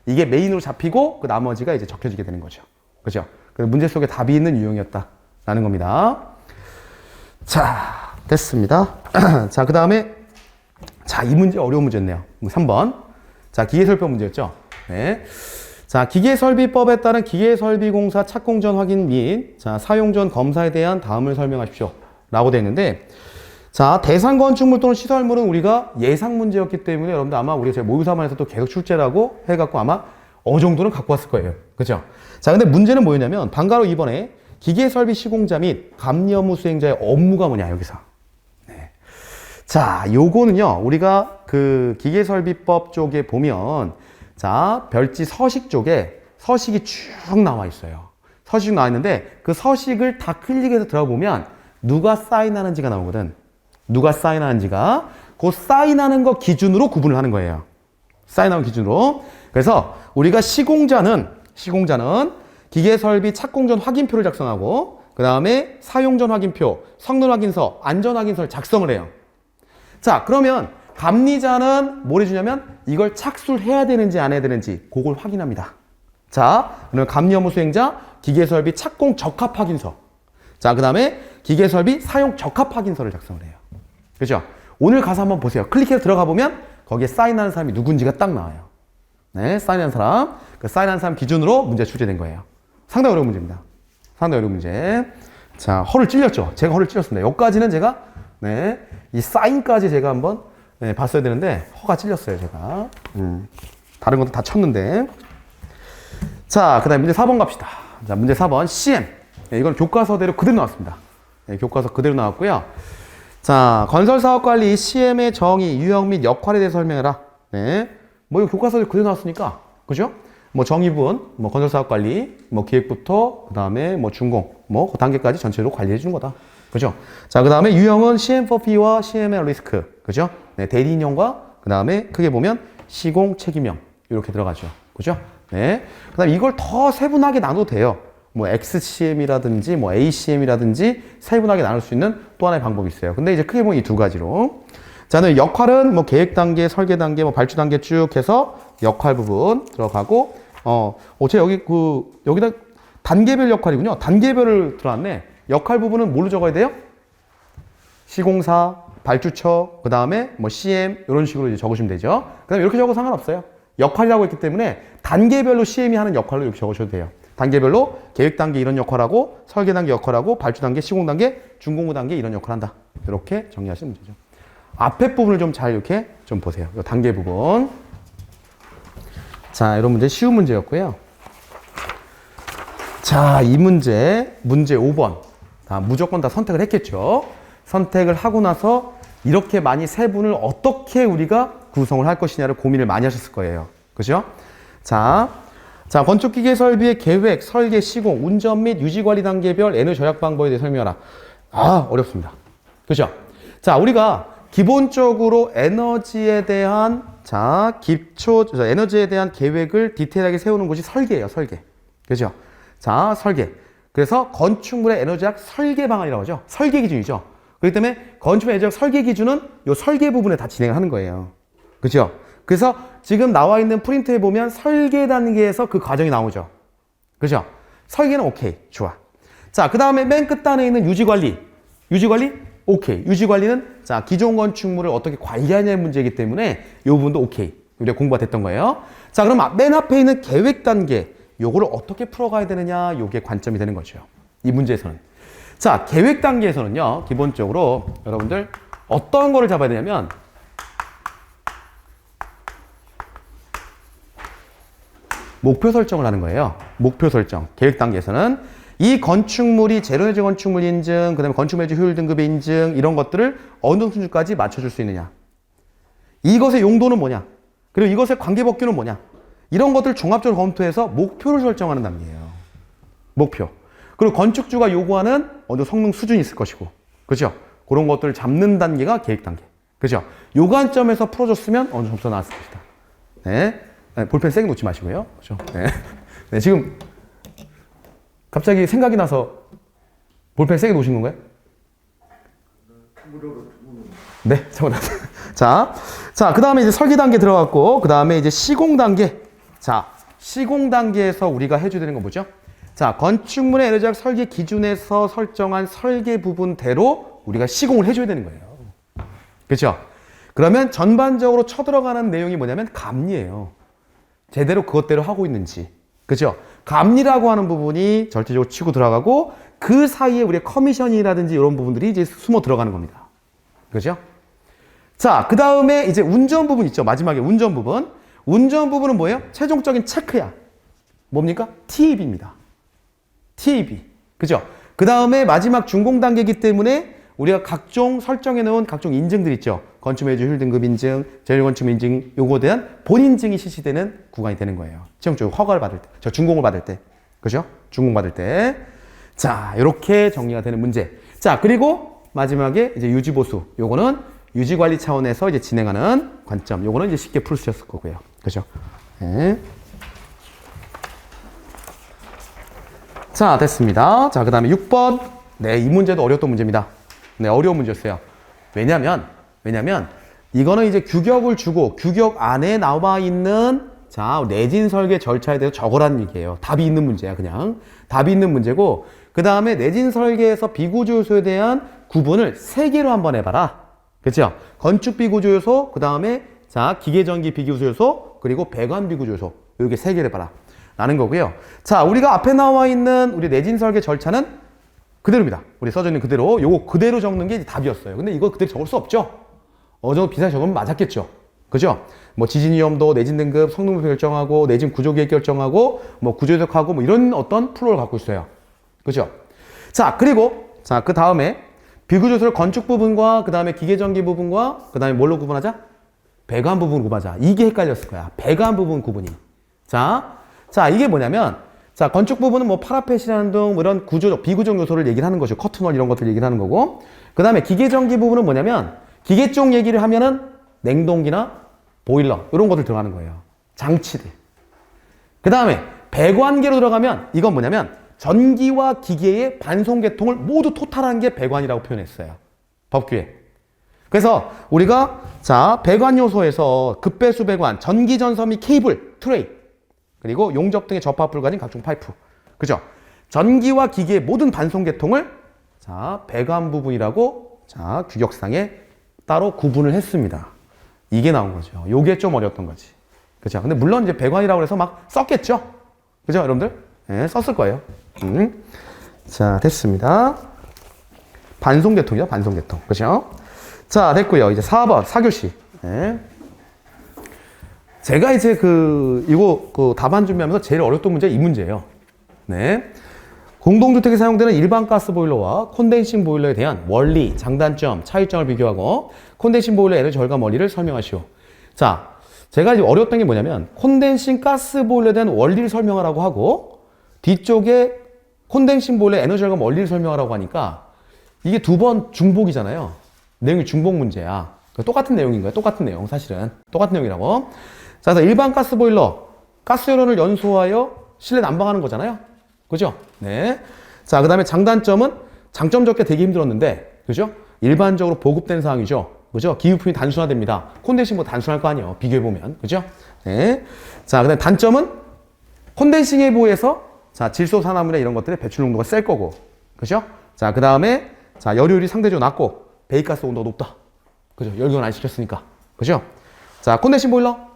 이게 메인으로 잡히고 그 나머지가 이제 적혀지게 되는 거죠. 그죠? 그래서 문제 속에 답이 있는 유형이었다라는 겁니다. 자, 됐습니다. 자, 그 다음에 자, 이 문제 어려운 문제였네요. 3번. 자, 기계설비법 문제였죠. 네. 자, 기계설비법에 따른 기계설비공사 착공전 확인 및 자, 사용전 검사에 대한 다음을 설명하십시오. 라고 되어 있는데, 자, 대상 건축물 또는 시설물은 우리가 예상 문제였기 때문에 여러분들 아마 우리가 제 모의사반에서도 계속 출제라고 해갖고 아마 어느 정도는 갖고 왔을 거예요. 그죠? 자, 근데 문제는 뭐였냐면, 방과로 이번에 기계설비 시공자 및 감리 업무 수행자의 업무가 뭐냐, 여기서. 네. 자, 요거는요, 우리가 그 기계설비법 쪽에 보면, 자, 별지 서식 쪽에 서식이 쭉 나와 있어요. 서식 나와 있는데, 그 서식을 다 클릭해서 들어보면, 누가 사인하는지가 나오거든. 누가 사인하는지가 그 사인하는 거 기준으로 구분을 하는 거예요. 사인하는 기준으로. 그래서 우리가 시공자는 기계설비 착공전 확인표를 작성하고 그 다음에 사용전 확인표, 성능 확인서, 안전 확인서를 작성을 해요. 자, 그러면 감리자는 뭘 해주냐면 이걸 착수를 해야 되는지 안 해야 되는지 그걸 확인합니다. 자, 그러면 감리 업무 수행자 기계설비 착공 적합 확인서. 자, 그 다음에 기계설비 사용 적합 확인서를 작성을 해요. 그죠? 오늘 가서 한번 보세요. 클릭해서 들어가 보면 거기에 사인하는 사람이 누군지가 딱 나와요. 네, 사인하는 사람. 그 사인하는 사람 기준으로 문제 출제된 거예요. 상당히 어려운 문제입니다. 상당히 어려운 문제. 자, 허를 찔렸죠? 제가 허를 찔렸습니다. 여기까지는 제가, 네, 이 사인까지 제가 한번 네, 봤어야 되는데 허가 찔렸어요, 제가. 다른 것도 다 쳤는데. 자, 그 다음에 문제 4번 갑시다. 자, 문제 4번 CM. 네, 이건 교과서대로 그대로 나왔습니다. 네, 교과서 그대로 나왔고요. 자, 건설사업관리 CM의 정의, 유형 및 역할에 대해서 설명해라. 네, 뭐 이거 교과서대로 그대로 나왔으니까, 그죠? 뭐 정의부분, 뭐 건설사업관리, 뭐 기획부터 그 다음에 뭐 준공, 뭐 그 단계까지 전체로 관리해 주는 거다. 그죠? 자, 그 다음에 유형은 CM for F와 CM의 리스크, 그죠? 네, 대리인형과 그 다음에 크게 보면 시공 책임형 이렇게 들어가죠. 그죠? 네, 그 다음에 이걸 더 세분하게 나눠도 돼요. 뭐 XCM이라든지 뭐 ACM이라든지 세분하게 나눌 수 있는 또 하나의 방법이 있어요. 근데 이제 크게 보면 이 두 가지로. 자, 역할은 뭐 계획 단계, 설계 단계, 뭐 발주 단계 쭉 해서 역할 부분 들어가고, 제가 여기다 단계별 역할이군요. 단계별을 들어왔네. 역할 부분은 뭘로 적어야 돼요? 시공사, 발주처, 그 다음에 뭐 CM 이런 식으로 이제 적으시면 되죠. 그 다음에 이렇게 적어도 상관없어요. 역할이라고 했기 때문에 단계별로 CM이 하는 역할로 이렇게 적으셔도 돼요. 단계별로 계획 단계 이런 역할하고 설계 단계 역할하고 발주 단계, 시공 단계, 준공후 단계 이런 역할한다. 이렇게 정리하시면 되죠. 앞에 부분을 좀 잘 이렇게 좀 보세요. 이 단계 부분. 자, 이런 문제 쉬운 문제였고요. 자, 이 문제 5번. 무조건 다 선택을 했겠죠. 선택을 하고 나서 이렇게 많이 세분을 어떻게 우리가 구성을 할 것이냐를 고민을 많이 하셨을 거예요. 그죠? 자, 건축기계 설비의 계획, 설계, 시공, 운전 및 유지관리 단계별 에너지 절약 방법에 대해 설명하라. 어렵습니다. 그죠? 자, 우리가 기본적으로 에너지에 대한, 에너지에 대한 계획을 디테일하게 세우는 것이 설계예요, 설계. 그죠? 자, 설계. 그래서 건축물의 에너지 절약 설계 방안이라고 하죠. 설계 기준이죠. 그렇기 때문에 건축물의 에너지 절약 설계 기준은 이 설계 부분에 다 진행을 하는 거예요. 그죠? 그래서 지금 나와 있는 프린트에 보면 설계 단계에서 그 과정이 나오죠. 그죠? 설계는 오케이. 좋아. 자, 그 다음에 맨 끝단에 있는 유지관리. 유지관리? 오케이. 유지관리는 자, 기존 건축물을 어떻게 관리하냐의 문제이기 때문에 이 부분도 오케이. 우리가 공부가 됐던 거예요. 자, 그럼 맨 앞에 있는 계획 단계. 요거를 어떻게 풀어가야 되느냐, 요게 관점이 되는 거죠. 이 문제에서는. 자, 계획 단계에서는요, 기본적으로 여러분들 어떤 거를 잡아야 되냐면, 목표 설정을 하는 거예요. 목표 설정. 계획 단계에서는 이 건축물이 제로에너지 건축물 인증, 그 다음에 건축물의 효율 등급의 인증, 이런 것들을 어느 수준까지 맞춰줄 수 있느냐. 이것의 용도는 뭐냐. 그리고 이것의 관계법규는 뭐냐. 이런 것들을 종합적으로 검토해서 목표를 설정하는 단계예요. 목표. 그리고 건축주가 요구하는 어느 성능 수준이 있을 것이고. 그죠? 그런 것들을 잡는 단계가 계획 단계. 그죠? 요 관점에서 풀어줬으면 어느 점수가 나왔을 것이다. 네. 네, 볼펜 세게 놓지 마시고요. 그죠? 네. 네, 지금 갑자기 생각이 나서 볼펜 세게 놓으신 건가요? 네, 잘못했어요. 자, 그 다음에 이제 설계 단계 들어갔고, 그 다음에 이제 시공 단계. 자, 시공 단계에서 우리가 해줘야 되는 건 뭐죠? 자, 건축물의 에너지학 설계 기준에서 설정한 설계 부분대로 우리가 시공을 해줘야 되는 거예요. 그렇죠? 그러면 전반적으로 쳐들어가는 내용이 뭐냐면 감리예요. 제대로 그것대로 하고 있는지. 그죠? 감리라고 하는 부분이 절대적으로 치고 들어가고 그 사이에 우리의 커미션이라든지 이런 부분들이 이제 숨어 들어가는 겁니다. 그죠? 자, 그 다음에 이제 운전 부분 있죠. 마지막에 운전 부분. 운전 부분은 뭐예요? 최종적인 체크야. 뭡니까? TAB입니다. TAB. 그죠? 그 다음에 마지막 준공 단계이기 때문에 우리가 각종 설정해 놓은 각종 인증들 있죠. 건축물의 효율 등급 인증, 제일건축 인증, 요거에 대한 본인증이 실시되는 구간이 되는 거예요. 최종적으로 허가를 받을 때, 저 준공을 받을 때, 그죠? 준공 받을 때. 자, 이렇게 정리가 되는 문제. 자, 그리고 마지막에 이제 유지보수. 요거는 유지관리 차원에서 이제 진행하는 관점. 요거는 이제 쉽게 풀 수 있을 거고요. 그죠? 네. 자, 됐습니다. 자, 그 다음에 6번. 네, 이 문제도 어려웠던 문제입니다. 네, 어려운 문제였어요. 왜냐면 이거는 이제 규격을 주고 규격 안에 나와 있는 자, 내진 설계 절차에 대해서 적으라는 얘기예요. 답이 있는 문제야, 그냥. 답이 있는 문제고 그 다음에 내진 설계에서 비구조 요소에 대한 구분을 3개로 한번 해봐라. 그렇죠? 건축 비구조 요소, 그 다음에 자, 기계전기 비구조 요소, 그리고 배관 비구조 요소. 이렇게 3개를 해봐라. 라는 거고요. 자, 우리가 앞에 나와 있는 우리 내진 설계 절차는 그대로입니다. 우리 써져 있는 그대로. 요거 그대로 적는 게 이제 답이었어요. 근데 이거 그대로 적을 수 없죠? 어느 정도 비슷하게 적으면 맞았겠죠? 그죠? 뭐 지진 위험도, 내진 등급, 성능 결정하고, 내진 구조 계획 결정하고, 뭐 구조 해석하고, 뭐 이런 어떤 플로우를 갖고 있어요. 그죠? 자, 그리고, 자, 그 다음에 비구조소를 건축 부분과, 그 다음에 기계전기 부분과, 그 다음에 뭘로 구분하자? 배관 부분 구분하자. 이게 헷갈렸을 거야. 배관 부분 구분이. 자, 이게 뭐냐면, 자, 건축 부분은 뭐 파라펫이라는 등 뭐 이런 구조적, 비구적 요소를 얘기를 하는 거죠. 커튼월 이런 것들 얘기를 하는 거고. 그 다음에 기계전기 부분은 뭐냐면, 기계 쪽 얘기를 하면은 냉동기나 보일러 이런 것들 들어가는 거예요. 장치들. 그 다음에 배관계로 들어가면 이건 뭐냐면 전기와 기계의 반송계통을 모두 토탈한 게 배관이라고 표현했어요. 법규에. 그래서 우리가 자, 배관 요소에서 급배수 배관, 전기 전선 및 케이블, 트레이, 그리고 용접 등의 접합부를 가진 각종 파이프. 그죠? 전기와 기계의 모든 반송계통을 자, 배관 부분이라고 자, 규격상에 따로 구분을 했습니다. 이게 나온 거죠. 요게 좀 어려웠던 거지. 그죠? 근데 물론 이제 배관이라고 해서 막 썼겠죠? 그죠, 여러분들? 네, 썼을 거예요. 자, 됐습니다. 반송계통이죠, 반송계통. 그죠? 자, 됐고요. 이제 4번, 4교시. 네. 제가 이제 이거 답안 준비하면서 제일 어려웠던 문제가 이 문제예요. 네. 공동주택에 사용되는 일반 가스 보일러와 콘덴싱 보일러에 대한 원리, 장단점, 차이점을 비교하고 콘덴싱 보일러 에너지 절감 원리를 설명하시오. 자, 제가 이제 어려웠던 게 뭐냐면 콘덴싱 가스 보일러에 대한 원리를 설명하라고 하고 뒤쪽에 콘덴싱 보일러 에너지 절감 원리를 설명하라고 하니까 이게 2번 중복이잖아요. 내용이 중복 문제야. 똑같은 내용인 거야. 똑같은 내용 사실은. 똑같은 내용이라고. 자, 그래서 일반 가스 보일러, 가스 연료를 연소하여 실내 난방하는 거잖아요. 그죠? 네. 자, 그 다음에 장단점은 장점 적게 되게 힘들었는데, 그죠? 일반적으로 보급된 사항이죠. 그죠? 기부품이 단순화됩니다. 콘덴싱보다 단순할 거 아니에요. 비교해보면. 그죠? 네. 자, 그 다음에 단점은 콘덴싱에 비해서 자, 질소산화물이나 이런 것들의 배출 농도가 셀 거고. 그죠? 자, 그 다음에 자, 열효율이 상대적으로 낮고 배기가스 온도가 높다. 그죠? 열교환 안 시켰으니까. 그죠? 자, 콘덴싱 보일러.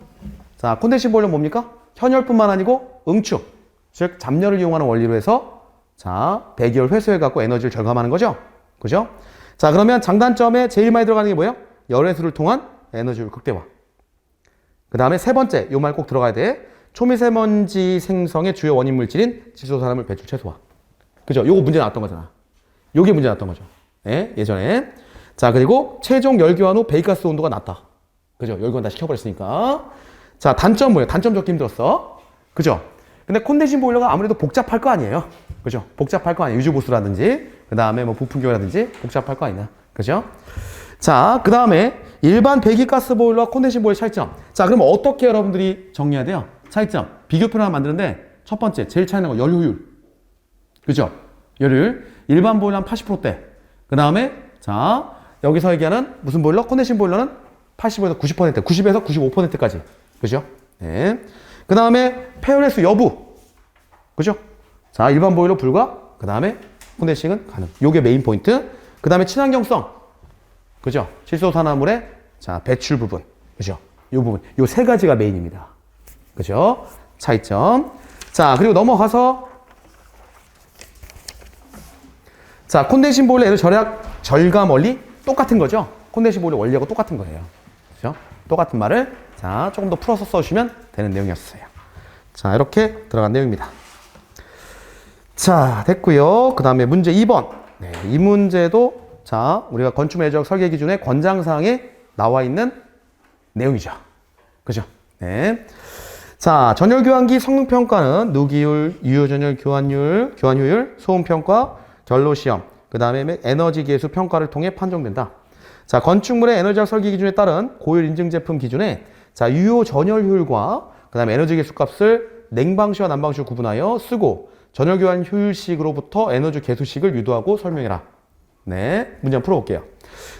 자, 콘덴싱 보일러 뭡니까? 현열뿐만 아니고 응축. 즉 잡열을 이용하는 원리로 해서 자 배기열 회수해갖고 에너지를 절감하는 거죠. 그죠? 자 그러면 장단점에 제일 많이 들어가는 게 뭐예요? 열회수를 통한 에너지율 극대화. 그 다음에 세 번째 요 말 꼭 들어가야 돼. 초미세먼지 생성의 주요 원인 물질인 질소산화물 배출 최소화. 그죠? 요거 문제 나왔던 거잖아. 요게 문제 나왔던 거죠. 예? 예전에. 자 그리고 최종 열교환 후 배기가스 온도가 낮다. 그죠? 열교환 다 시켜버렸으니까. 자 단점 뭐예요? 단점 적기 힘들었어. 그죠? 근데 콘덴싱 보일러가 아무래도 복잡할 거 아니에요. 그죠? 복잡할 거 아니에요. 유주보수라든지 그 다음에 뭐 부품교라든지 복잡할 거 아니냐. 그죠? 자, 그 다음에 일반 배기가스 보일러, 콘덴싱 보일러 차이점. 자, 그럼 어떻게 여러분들이 정리해야 돼요? 차이점. 비교표를 하나 만드는데 첫 번째, 제일 차이 나는 거 열효율. 그죠? 열효율. 일반 보일러는 80%대. 그 다음에 자, 여기서 얘기하는 무슨 보일러? 콘덴싱 보일러는 85에서 90%, 90에서 95%까지. 그죠? 네. 그 다음에 폐열회수 여부. 그죠? 자, 일반 보일러 불가. 그 다음에 콘덴싱은 가능. 요게 메인 포인트. 그 다음에 친환경성. 그죠? 질소산화물의 자, 배출 부분. 그죠? 요 부분. 요 세 가지가 메인입니다. 그죠? 차이점. 자, 그리고 넘어가서 자, 콘덴싱 보일러 에너지 절감 원리 똑같은 거죠? 콘덴싱 보일러 원리하고 똑같은 거예요. 그죠? 똑같은 말을 자, 조금 더 풀어서 써주시면 되는 내용이었어요. 자, 이렇게 들어간 내용입니다. 자, 됐고요. 그 다음에 문제 2번. 네, 이 문제도 자, 우리가 건축 매적 설계 기준의 권장사항에 나와 있는 내용이죠. 그죠? 네. 자, 전열 교환기 성능 평가는 누기율, 유효 전열 교환율, 교환효율, 소음 평가, 결로 시험, 그 다음에 에너지 계수 평가를 통해 판정된다. 자, 건축물의 에너지학 설계 기준에 따른 고율 인증 제품 기준에 자, 유효 전열 효율과 그 다음에 에너지 계수 값을 냉방시와 난방시로 구분하여 쓰고 전열 교환 효율식으로부터 에너지 계수식을 유도하고 설명해라. 네, 문제 한번 풀어볼게요.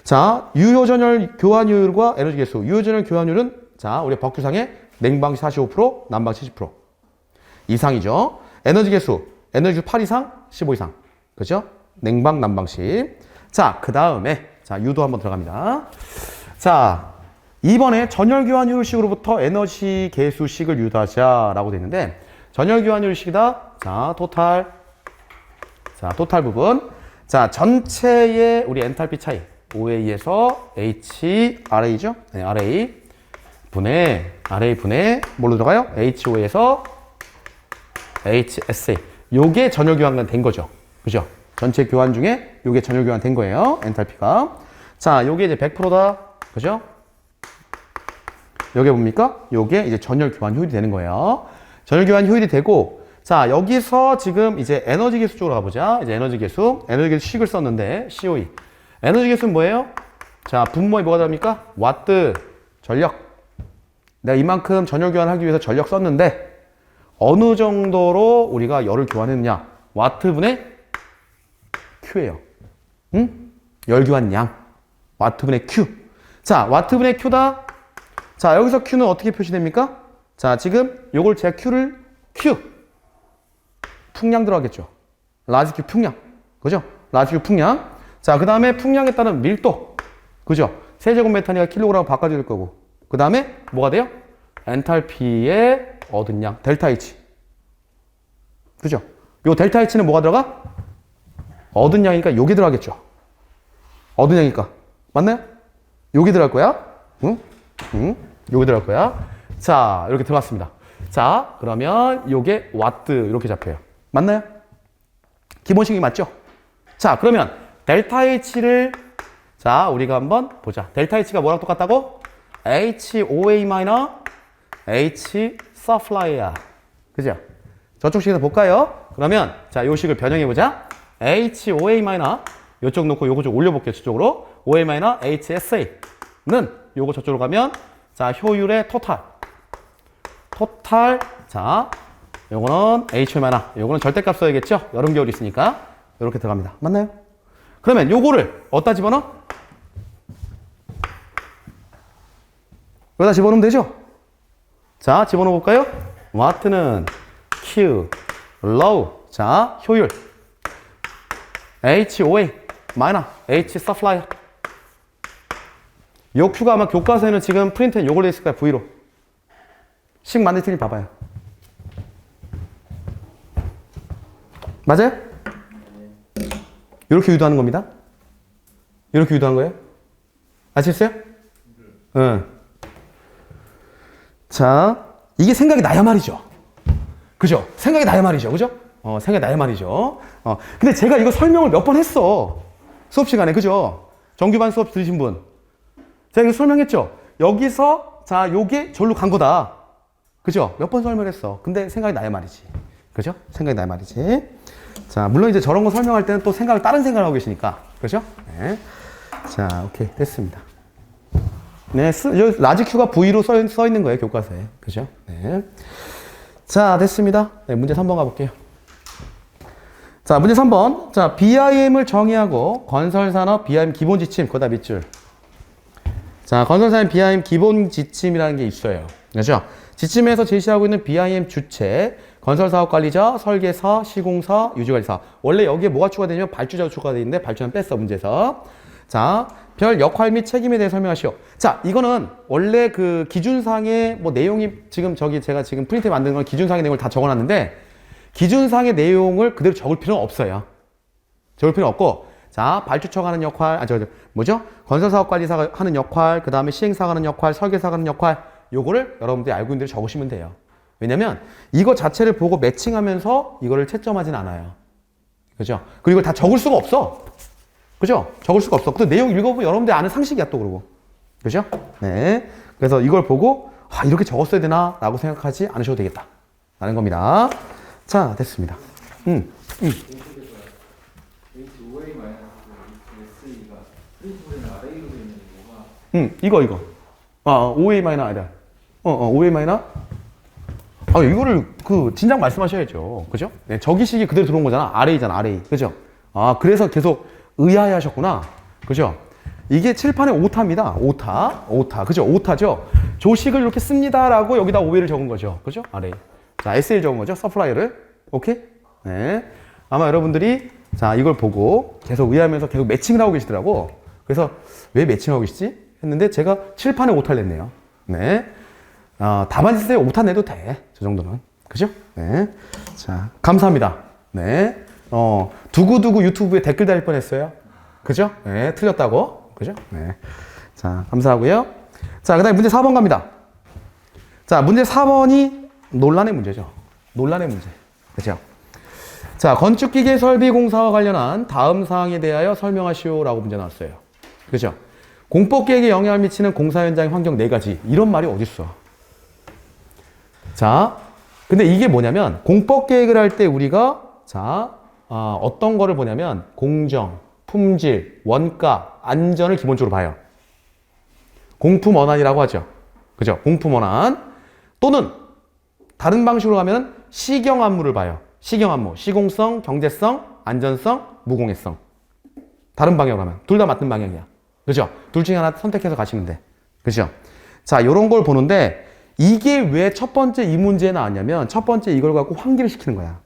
자, 유효 전열 교환 효율과 에너지 계수. 유효 전열 교환율은 자, 우리 법규상에 냉방시 45%, 난방시 70% 이상이죠. 에너지 계수, 에너지 계수 8 이상, 15 이상. 그죠? 냉방, 난방시. 자, 그 다음에 자, 유도 한번 들어갑니다. 자, 이번에 전열 교환 효율식으로부터 에너지 계수식을 유도하자라고 되어 있는데 전열 교환 효율식이다. 자, 토탈. 자, 토탈 부분. 자, 전체의 우리 엔탈피 차이. OA에서 HRA죠? 네, RA. RA 분의, 뭘로 들어가요? HO에서 HSA. 요게 전열 교환 된 거죠. 그죠? 전체 교환 중에 요게 전열 교환 된 거예요. 엔탈피가. 자, 요게 이제 100%다. 그죠? 요게 뭡니까? 요게 이제 전열 교환 효율이 되는 거예요. 전열 교환 효율이 되고, 자, 여기서 지금 이제 에너지 계수 쪽으로 가보자. 이제 에너지 계수 식을 썼는데, COE. 에너지 계수는 뭐예요? 자, 분모에 뭐가 들어갑니까? 와트, 전력. 내가 이만큼 전열 교환하기 위해서 전력 썼는데, 어느 정도로 우리가 열을 교환했느냐? 와트분의 Q예요. 응? 열 교환 양. 와트분의 Q. 자, 와트분의 Q다. 자, 여기서 Q는 어떻게 표시됩니까? 자, 지금 요걸 제가 Q. 풍량 들어가겠죠. 라지 Q 풍량. 그죠? 라지 Q 풍량. 자, 그 다음에 풍량에 따른 밀도. 그죠? 세제곱미터니까 킬로그램 바꿔줄 거고. 그 다음에 뭐가 돼요? 엔탈피의 얻은 양. 델타 H. 그죠? 요 델타 H는 뭐가 들어가? 얻은 양이니까 요게 들어가겠죠. 얻은 양이니까. 맞나요? 요게 들어갈 거야. 응? 요게 들어갈 거야. 자, 이렇게 들어갔습니다. 자, 그러면 요게 와트 이렇게 잡혀요. 맞나요? 기본식이 맞죠? 자, 그러면 델타 H를 자, 우리가 한번 보자. 델타 H가 뭐랑 똑같다고? HOA H supply야. 그죠? 저쪽 식에서 볼까요? 그러면 자, 요 식을 변형해 보자. HOA 요쪽 놓고 요거 좀 올려볼게요. 저쪽으로. OA HSA는 요거 저쪽으로 가면 자, 효율의 토탈. 자, 요거는 HOA 요거는 절대값 써야겠죠? 여름 겨울 있으니까 이렇게 들어갑니다. 맞나요? 그러면 요거를 어디다 집어넣어? 여기다 집어넣으면 되죠? 자, 집어넣어 볼까요? 와트는 Q, low. 자, 효율. HOA, H supply. 요 Q가 아마 교과서에는 지금 프린트는 요걸로 있을 거야, V로. 식 만들 테니 봐봐요. 맞아요? 이렇게 유도하는 겁니다. 이렇게 유도한 거예요? 아시겠어요? 응. 자, 이게 생각이 나야 말이죠. 그죠? 생각이 나야 말이죠. 그죠? 생각이 나야 말이죠. 근데 제가 이거 설명을 몇 번 했어. 수업 시간에. 그죠? 정규반 수업 들으신 분. 제가 이거 설명했죠? 여기서, 자, 요게 절로 간 거다. 그죠? 몇 번 설명했어. 근데 생각이 나야 말이지. 그죠? 생각이 나야 말이지. 자, 물론 이제 저런 거 설명할 때는 또 다른 생각을 하고 계시니까. 그죠? 네. 자, 오케이. 됐습니다. 네, 여기 라지 Q가 V로 써 있는 거예요, 교과서에. 그죠? 네. 자, 됐습니다. 네, 문제 3번 가볼게요. 자, 문제 3번. 자, BIM을 정의하고 건설산업 BIM 기본 지침, 그거 다 밑줄. 자, 건설산업 BIM 기본 지침이라는 게 있어요. 그죠? 지침에서 제시하고 있는 BIM 주체, 건설사업관리자, 설계사, 시공사, 유지관리사. 원래 여기에 뭐가 추가되냐면 발주자가 추가되어 있는데 발주는 뺐어, 문제에서. 자, 별 역할 및 책임에 대해 설명하시오. 자, 이거는 원래 그 기준상의 뭐 내용이 지금 제가 지금 프린트에 만든 건 기준상의 내용을 다 적어놨는데 기준상의 내용을 그대로 적을 필요는 없어요. 적을 필요는 없고, 자, 발주처가 하는 역할, 뭐죠? 건설사업관리사가 하는 역할, 그 다음에 시행사가 하는 역할, 설계사가 하는 역할, 요거를 여러분들이 알고 있는 대로 적으시면 돼요. 왜냐면 이거 자체를 보고 매칭하면서 이거를 채점하진 않아요. 그죠? 그리고 이걸 다 적을 수가 없어. 그죠? 적을 수가 없어. 그 내용 읽어보면 여러분들이 아는 상식이야, 또 그러고. 그죠? 네. 그래서 이걸 보고, 이렇게 적었어야 되나? 라고 생각하지 않으셔도 되겠다. 라는 겁니다. 자, 됐습니다. 이거. OA 마이너 아니다. OA 마이너? 이거를 진작 말씀하셔야죠. 그죠? 네, 저기식이 그대로 들어온 거잖아. RA잖아, RA. 그죠? 그래서 계속 의아해 하셨구나. 그죠? 이게 칠판의 오타입니다. 오타. 그죠? 오타죠? 조식을 이렇게 씁니다라고 여기다 OA를 적은 거죠. 그죠? RA. 자, SL 적은 거죠. 서플라이를. 오케이? 네. 아마 여러분들이 자, 이걸 보고 계속 의아하면서 계속 매칭을 하고 계시더라고. 그래서 왜 매칭하고 계시지? 했는데 제가 칠판에 오타를 냈네요. 네. 답안 있으세요? 오타 내도 돼. 저 정도는. 그죠? 네. 자, 감사합니다. 네. 두구두구 유튜브에 댓글 달릴 뻔 했어요. 그죠? 네. 틀렸다고. 그죠? 네. 자, 감사하고요. 자, 그 다음에 문제 4번 갑니다. 자, 문제 4번이 논란의 문제죠. 논란의 문제. 그죠? 자, 건축기계 설비 공사와 관련한 다음 사항에 대하여 설명하시오라고 문제 나왔어요. 그죠? 공법계획에 영향을 미치는 공사 현장의 환경 4가지. 이런 말이 어딨어. 자, 근데 이게 뭐냐면 공법계획을 할 때 우리가 자, 어떤 거를 보냐면 공정, 품질, 원가, 안전을 기본적으로 봐요. 공품원안이라고 하죠. 그죠? 공품원안. 또는 다른 방식으로 가면 시경안무를 봐요. 시경안무. 시공성, 경제성, 안전성, 무공해성. 다른 방향으로 가면. 둘 다 맞는 방향이야. 그죠? 둘 중에 하나 선택해서 가시면 돼. 그죠? 자, 요런 걸 보는데 이게 왜 첫 번째 이 문제에 나왔냐면 첫 번째 이걸 갖고 환기를 시키는 거야.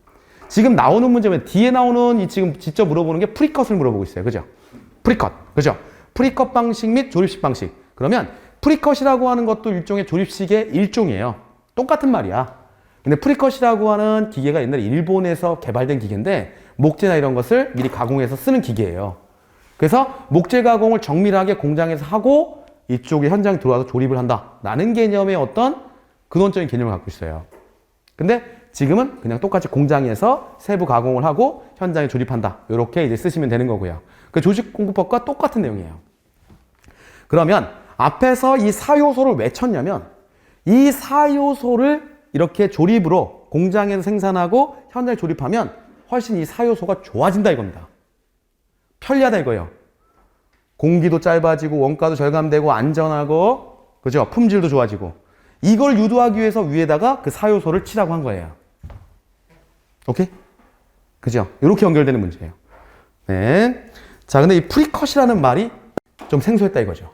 지금 나오는 문제면 뒤에 나오는 이 지금 직접 물어보는 게 프리컷을 물어보고 있어요. 그죠? 프리컷. 그죠? 프리컷 방식 및 조립식 방식. 그러면 프리컷이라고 하는 것도 일종의 조립식의 일종이에요. 똑같은 말이야. 근데 프리컷이라고 하는 기계가 옛날에 일본에서 개발된 기계인데 목재나 이런 것을 미리 가공해서 쓰는 기계예요. 그래서 목재 가공을 정밀하게 공장에서 하고 이쪽에 현장에 들어와서 조립을 한다. 라는 개념의 어떤 근원적인 개념을 갖고 있어요. 근데 지금은 그냥 똑같이 공장에서 세부 가공을 하고 현장에 조립한다. 이렇게 이제 쓰시면 되는 거고요. 그 조직공급법과 똑같은 내용이에요. 그러면 앞에서 이 4요소를 왜 쳤냐면 이 4요소를 이렇게 조립으로 공장에서 생산하고 현장에 조립하면 훨씬 이 4요소가 좋아진다 이겁니다. 편리하다 이거예요. 공기도 짧아지고 원가도 절감되고 안전하고 그죠? 품질도 좋아지고 이걸 유도하기 위해서 위에다가 그 4요소를 치라고 한 거예요. 오케이? 그죠? 이렇게 연결되는 문제예요. 네. 자, 근데 이 프리컷이라는 말이 좀 생소했다 이거죠.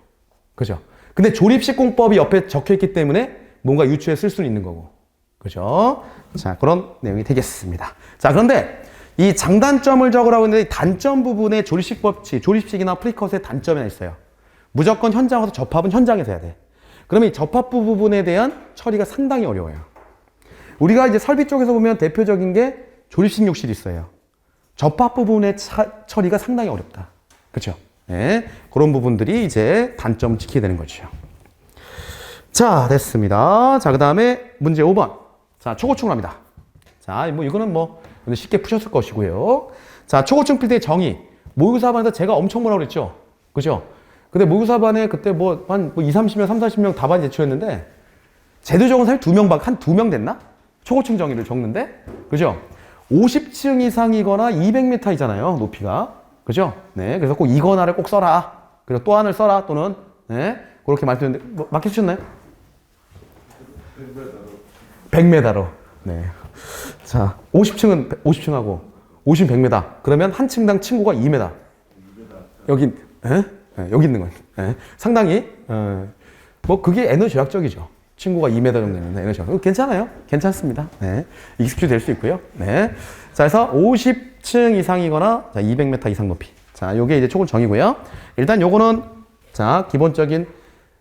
그죠? 근데 조립식 공법이 옆에 적혀 있기 때문에 뭔가 유추해 쓸 수는 있는 거고. 그죠? 자, 그런 내용이 되겠습니다. 자, 그런데 이 장단점을 적으라고 했는데 단점 부분에 조립식 법칙, 조립식이나 프리컷의 단점이 하나 있어요. 무조건 현장 와서 접합은 현장에서 해야 돼. 그러면 이 접합부 부분에 대한 처리가 상당히 어려워요. 우리가 이제 설비 쪽에서 보면 대표적인 게 조립식 욕실이 있어요. 접합 부분의 처리가 상당히 어렵다. 그렇죠? 네, 그런 부분들이 이제 단점 지키게 되는 거죠. 자, 됐습니다. 자, 그 다음에 문제 5번. 자, 초고층으로 합니다. 자, 뭐 이거는 뭐 쉽게 푸셨을 것이고요. 자, 초고층 필드의 정의. 모의고사반에서 제가 엄청 뭐라고 그랬죠? 그죠? 근데 모의고사반에 그때 한 2, 30명, 3, 40명 답안이 제출했는데 제도적으로 사실 2명밖에, 한 2명 됐나? 초고층 정의를 적는데? 그죠? 50층 이상이거나 200m이잖아요, 높이가. 그죠? 네. 그래서 꼭 이거나를 꼭 써라. 그리고 또 하나를 써라. 또는, 네. 그렇게 말씀드렸는데, 뭐, 맞게 쓰셨나요? 100m로. 네. 자, 50층은 50층하고, 50은 100m. 그러면 한 층당 층고가 2m. 여기, 예? 네, 여기 있는 거예요. 네. 상당히, 뭐, 그게 에너지 절약적이죠. 층고가 2m 정도 되는 에너지 절약. 괜찮아요. 괜찮습니다. 네. 익스큐 될 수 있고요. 네. 자, 그래서 50층 이상이거나, 자, 200m 이상 높이. 자, 요게 이제 초고 정의고요. 일단 요거는, 자, 기본적인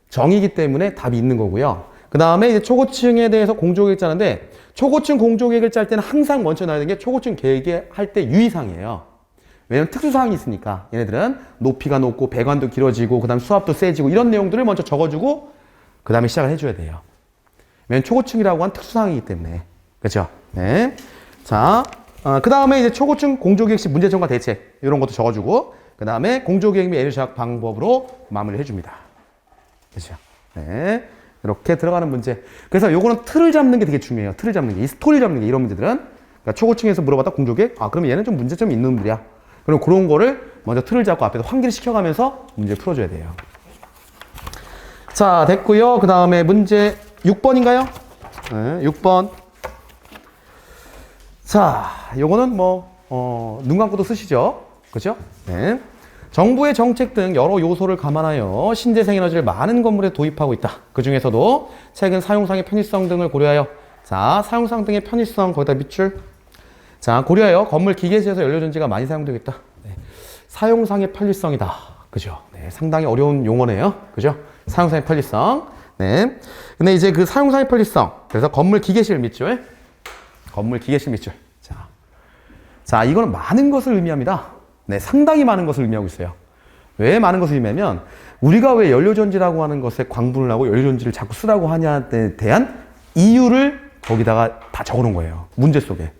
정의이기 때문에 답이 있는 거고요. 그 다음에 이제 초고층에 대해서 공조계획 짜는데, 초고층 공조계획을 짤 때는 항상 먼저 나야 되는 게 초고층 계획할 때 유의사항이에요. 왜냐면 특수사항이 있으니까 얘네들은 높이가 높고 배관도 길어지고 그 다음 수압도 세지고 이런 내용들을 먼저 적어주고 그 다음에 시작을 해줘야 돼요. 왜냐면 초고층이라고 한 특수사항이기 때문에. 그렇죠? 네. 자, 그 다음에 이제 초고층 공조계획 시 문제점과 대책 이런 것도 적어주고 그 다음에 공조계획 및 에너지 절약 방법으로 마무리를 해줍니다. 그렇죠? 네. 이렇게 들어가는 문제. 그래서 요거는 틀을 잡는 게 되게 중요해요. 틀을 잡는 게. 이 스토리 잡는 게 이런 문제들은. 그러니까 초고층에서 물어봤다 공조계획. 아, 그러면 얘는 좀 문제점이 있는 놈들이야. 그럼 그런 거를 먼저 틀을 잡고 앞에서 환기를 시켜가면서 문제를 풀어줘야 돼요. 자, 됐고요. 그 다음에 문제 6번인가요? 네, 6번. 자, 요거는 뭐, 눈 감고도 쓰시죠. 그죠? 네. 정부의 정책 등 여러 요소를 감안하여 신재생 에너지를 많은 건물에 도입하고 있다. 그 중에서도 최근 사용상의 편의성 등을 고려하여 자, 사용상 등의 편의성 거기다 밑줄 자, 고려하여 건물 기계시에서 연료전지가 많이 사용되고 있다. 네. 사용상의 편리성이다. 그죠? 네, 상당히 어려운 용어네요. 그죠? 사용상의 편리성. 네. 근데 이제 그 사용상의 편리성. 그래서 건물 기계실 밑줄. 건물 기계실 밑줄. 자, 이거는 많은 것을 의미합니다. 네, 상당히 많은 것을 의미하고 있어요. 왜 많은 것을 의미하면 우리가 왜 연료전지라고 하는 것에 광분을 하고 연료전지를 자꾸 쓰라고 하냐에 대한 이유를 거기다가 다 적어놓은 거예요. 문제 속에.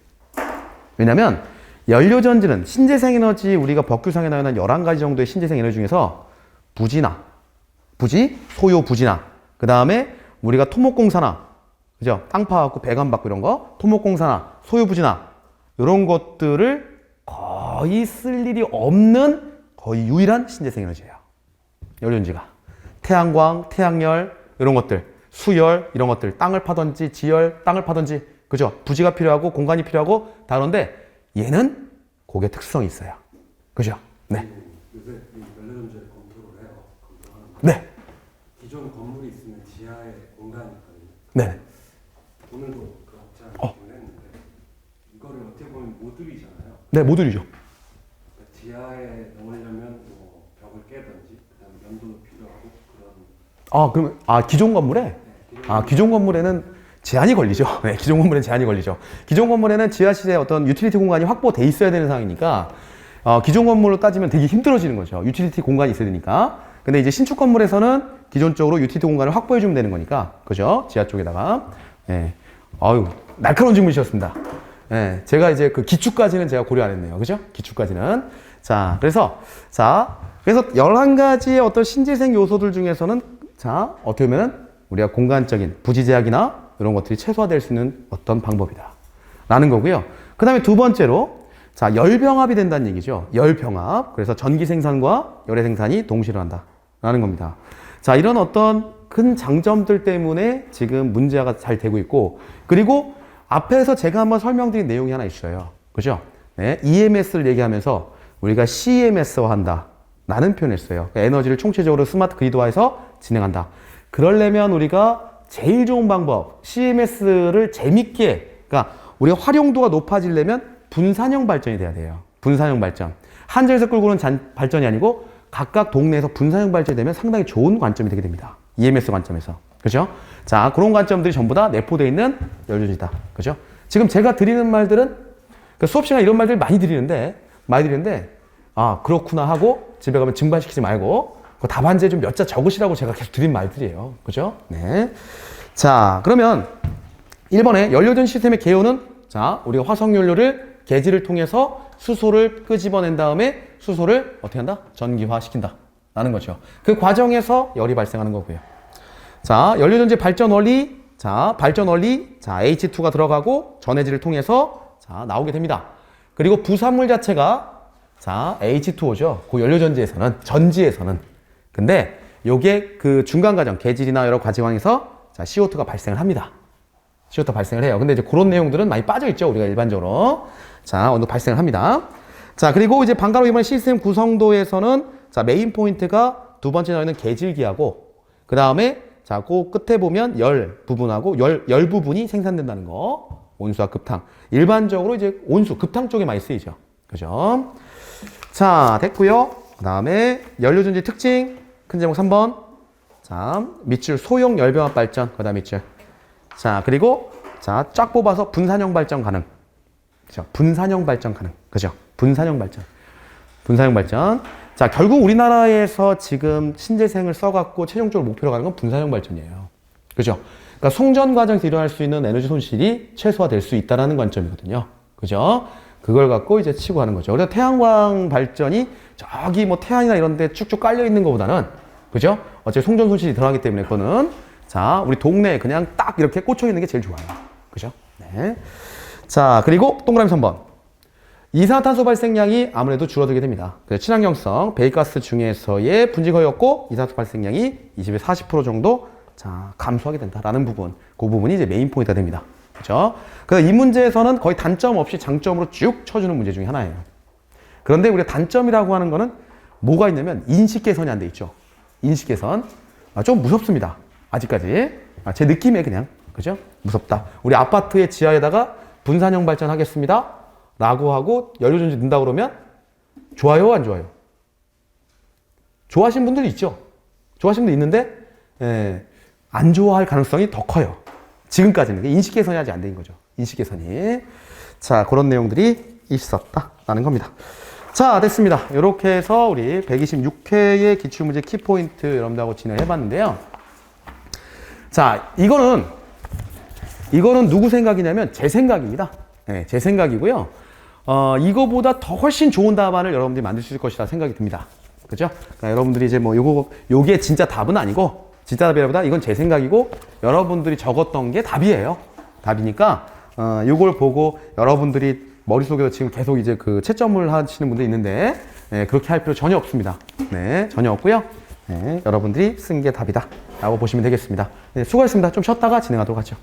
왜냐면 연료전지는 신재생에너지 우리가 법규상에 나오는 11가지 정도의 신재생에너지 중에서 부지나 부지, 소요 부지나 그 다음에 우리가 토목공사나 그죠? 땅 파갖고 배관 받고 이런 거 토목공사나 소요 부지나 이런 것들을 거의 쓸 일이 없는 거의 유일한 신재생에너지예요. 연료전지가. 태양광, 태양열 이런 것들 수열 이런 것들 땅을 파든지 지열 땅을 파든지 그죠? 부지가 필요하고 공간이 필요하고 다 그런데 얘는 그게 특수성이 있어요. 그죠? 네. 요새 연료전지를 검토를 해요. 네. 기존 건물이 있으면 지하에 공간이 있거든요. 네. 오늘도 그 업체랑 했는데 이거를 어떻게 보면 모듈이잖아요. 네, 모듈이죠. 그러니까 지하에 넣으려면 뭐 벽을 깨든지 그다음에 연도도 필요하고 그런. 기존 건물에? 네, 기존 건물에는 제한이 걸리죠. 네, 기존 건물에는 제한이 걸리죠. 기존 건물에는 지하실에 어떤 유틸리티 공간이 확보돼 있어야 되는 상황이니까, 기존 건물로 따지면 되게 힘들어지는 거죠. 유틸리티 공간이 있어야 되니까. 근데 이제 신축 건물에서는 기존적으로 유틸리티 공간을 확보해주면 되는 거니까. 그죠? 지하 쪽에다가. 네. 날카로운 질문이셨습니다. 네, 제가 이제 그 기축까지는 제가 고려 안 했네요. 그죠? 기축까지는. 자, 그래서 11가지의 어떤 신재생 요소들 중에서는 자, 어떻게 보면은 우리가 공간적인 부지 제약이나 이런 것들이 최소화될 수 있는 어떤 방법이다. 라는 거고요. 그 다음에 두 번째로, 자, 열병합이 된다는 얘기죠. 열병합. 그래서 전기 생산과 열애 생산이 동시에 한다. 라는 겁니다. 자, 이런 어떤 큰 장점들 때문에 지금 문제가 잘 되고 있고, 그리고 앞에서 제가 한번 설명드린 내용이 하나 있어요. 그죠? 네, EMS를 얘기하면서 우리가 CEMS화 한다. 라는 표현을 했어요. 그러니까 에너지를 총체적으로 스마트 그리드화해서 진행한다. 그러려면 우리가 제일 좋은 방법, CMS를 재밌게, 그러니까 우리가 활용도가 높아지려면 분산형 발전이 돼야 돼요. 분산형 발전. 한전에서 끌고 오는 발전이 아니고 각각 동네에서 분산형 발전이 되면 상당히 좋은 관점이 되게 됩니다. EMS 관점에서. 그죠? 자, 그런 관점들이 전부 다 내포되어 있는 연료전지다. 그죠? 지금 제가 드리는 말들은, 수업 시간에 이런 말들 많이 드리는데, 많이 드리는데, 아, 그렇구나 하고 집에 가면 증발시키지 말고, 그 답안지에 좀 몇 자 적으시라고 제가 계속 드린 말들이에요. 그죠? 네. 자, 그러면 1번에 연료전 시스템의 개요는, 자, 우리가 화석연료를 계지를 통해서 수소를 끄집어낸 다음에 수소를 어떻게 한다? 전기화시킨다. 라는 거죠. 그 과정에서 열이 발생하는 거고요. 자, 연료전지 발전 원리. 자, 발전 원리. 자, H2가 들어가고 전해질을 통해서 자, 나오게 됩니다. 그리고 부산물 자체가 자, H2O죠. 그 연료전지에서는, 전지에서는. 근데 요게 그 중간 과정, 계질이나 여러 과정에서 자, CO2가 발생을 합니다. CO2 발생을 해요. 근데 이제 그런 내용들은 많이 빠져 있죠. 우리가 일반적으로. 자, 어느 발생을 합니다. 자, 그리고 이제 방가로 이번 시스템 구성도에서는 자, 메인 포인트가 두 번째 나와 있는 계질기하고, 그 다음에 자, 그 끝에 보면 열 부분하고 열 부분이 생산된다는 거. 온수와 급탕. 일반적으로 이제 온수, 급탕 쪽에 많이 쓰이죠. 그죠? 자, 됐고요. 그 다음에 연료전지 특징. 큰 제목 3번. 자, 밑줄 소형 열병합 발전. 그 다음 밑줄. 자, 그리고 자, 쫙 뽑아서 분산형 발전 가능. 그죠? 분산형 발전 가능. 그죠? 분산형 발전. 분산형 발전. 자, 결국 우리나라에서 지금 신재생을 써갖고 최종적으로 목표로 가는 건 분산형 발전이에요. 그죠? 그러니까 송전 과정에서 일어날 수 있는 에너지 손실이 최소화될 수 있다는 관점이거든요. 그죠? 그걸 갖고 이제 치고 하는 거죠. 그래서 태양광 발전이 저기 뭐 태안이나 이런 데 쭉쭉 깔려 있는 것보다는, 그죠? 어차피 송전 손실이 들어가기 때문에 그거는 자, 우리 동네에 그냥 딱 이렇게 꽂혀 있는 게 제일 좋아요. 그죠? 네. 자, 그리고 동그라미 3번. 이산화탄소 발생량이 아무래도 줄어들게 됩니다. 그래서 친환경성, 배기가스 중에서의 분지거였고 이산화탄소 발생량이 20에서 40% 정도 자, 감소하게 된다라는 부분. 그 부분이 이제 메인 포인트가 됩니다. 그죠? 그래서 이 문제에서는 거의 단점 없이 장점으로 쭉 쳐주는 문제 중에 하나예요. 그런데 우리가 단점이라고 하는 거는 뭐가 있냐면 인식 개선이 안 돼 있죠. 인식 개선. 아, 좀 무섭습니다. 아직까지. 아, 제 느낌에 그냥. 그죠? 무섭다. 우리 아파트의 지하에다가 분산형 발전하겠습니다. 라고 하고 연료전지 넣는다 그러면 좋아요, 안 좋아요? 좋아하시는 분들이 있죠. 좋아하시는 분도 있는데 안 좋아할 가능성이 더 커요. 지금까지는 인식 개선이 아직 안 된 거죠. 인식 개선이. 자, 그런 내용들이 있었다라는 겁니다. 자, 됐습니다. 이렇게 해서 우리 126회의 기출문제 키포인트 여러분들하고 진행을 해봤는데요. 자, 이거는 누구 생각이냐면 제 생각입니다. 네, 제 생각이고요. 이거보다 더 훨씬 좋은 답안을 여러분들이 만들 수 있을 것이라 생각이 듭니다. 그죠? 그러니까 여러분들이 이제 뭐 요게 진짜 답은 아니고, 진짜 답이라보다 이건 제 생각이고, 여러분들이 적었던 게 답이에요. 답이니까, 요걸 보고 여러분들이 머릿속에서 지금 계속 이제 그 채점을 하시는 분들이 있는데, 네, 그렇게 할 필요 전혀 없습니다. 네, 전혀 없고요. 네, 여러분들이 쓴 게 답이다. 라고 보시면 되겠습니다. 네, 수고하셨습니다. 좀 쉬었다가 진행하도록 하죠.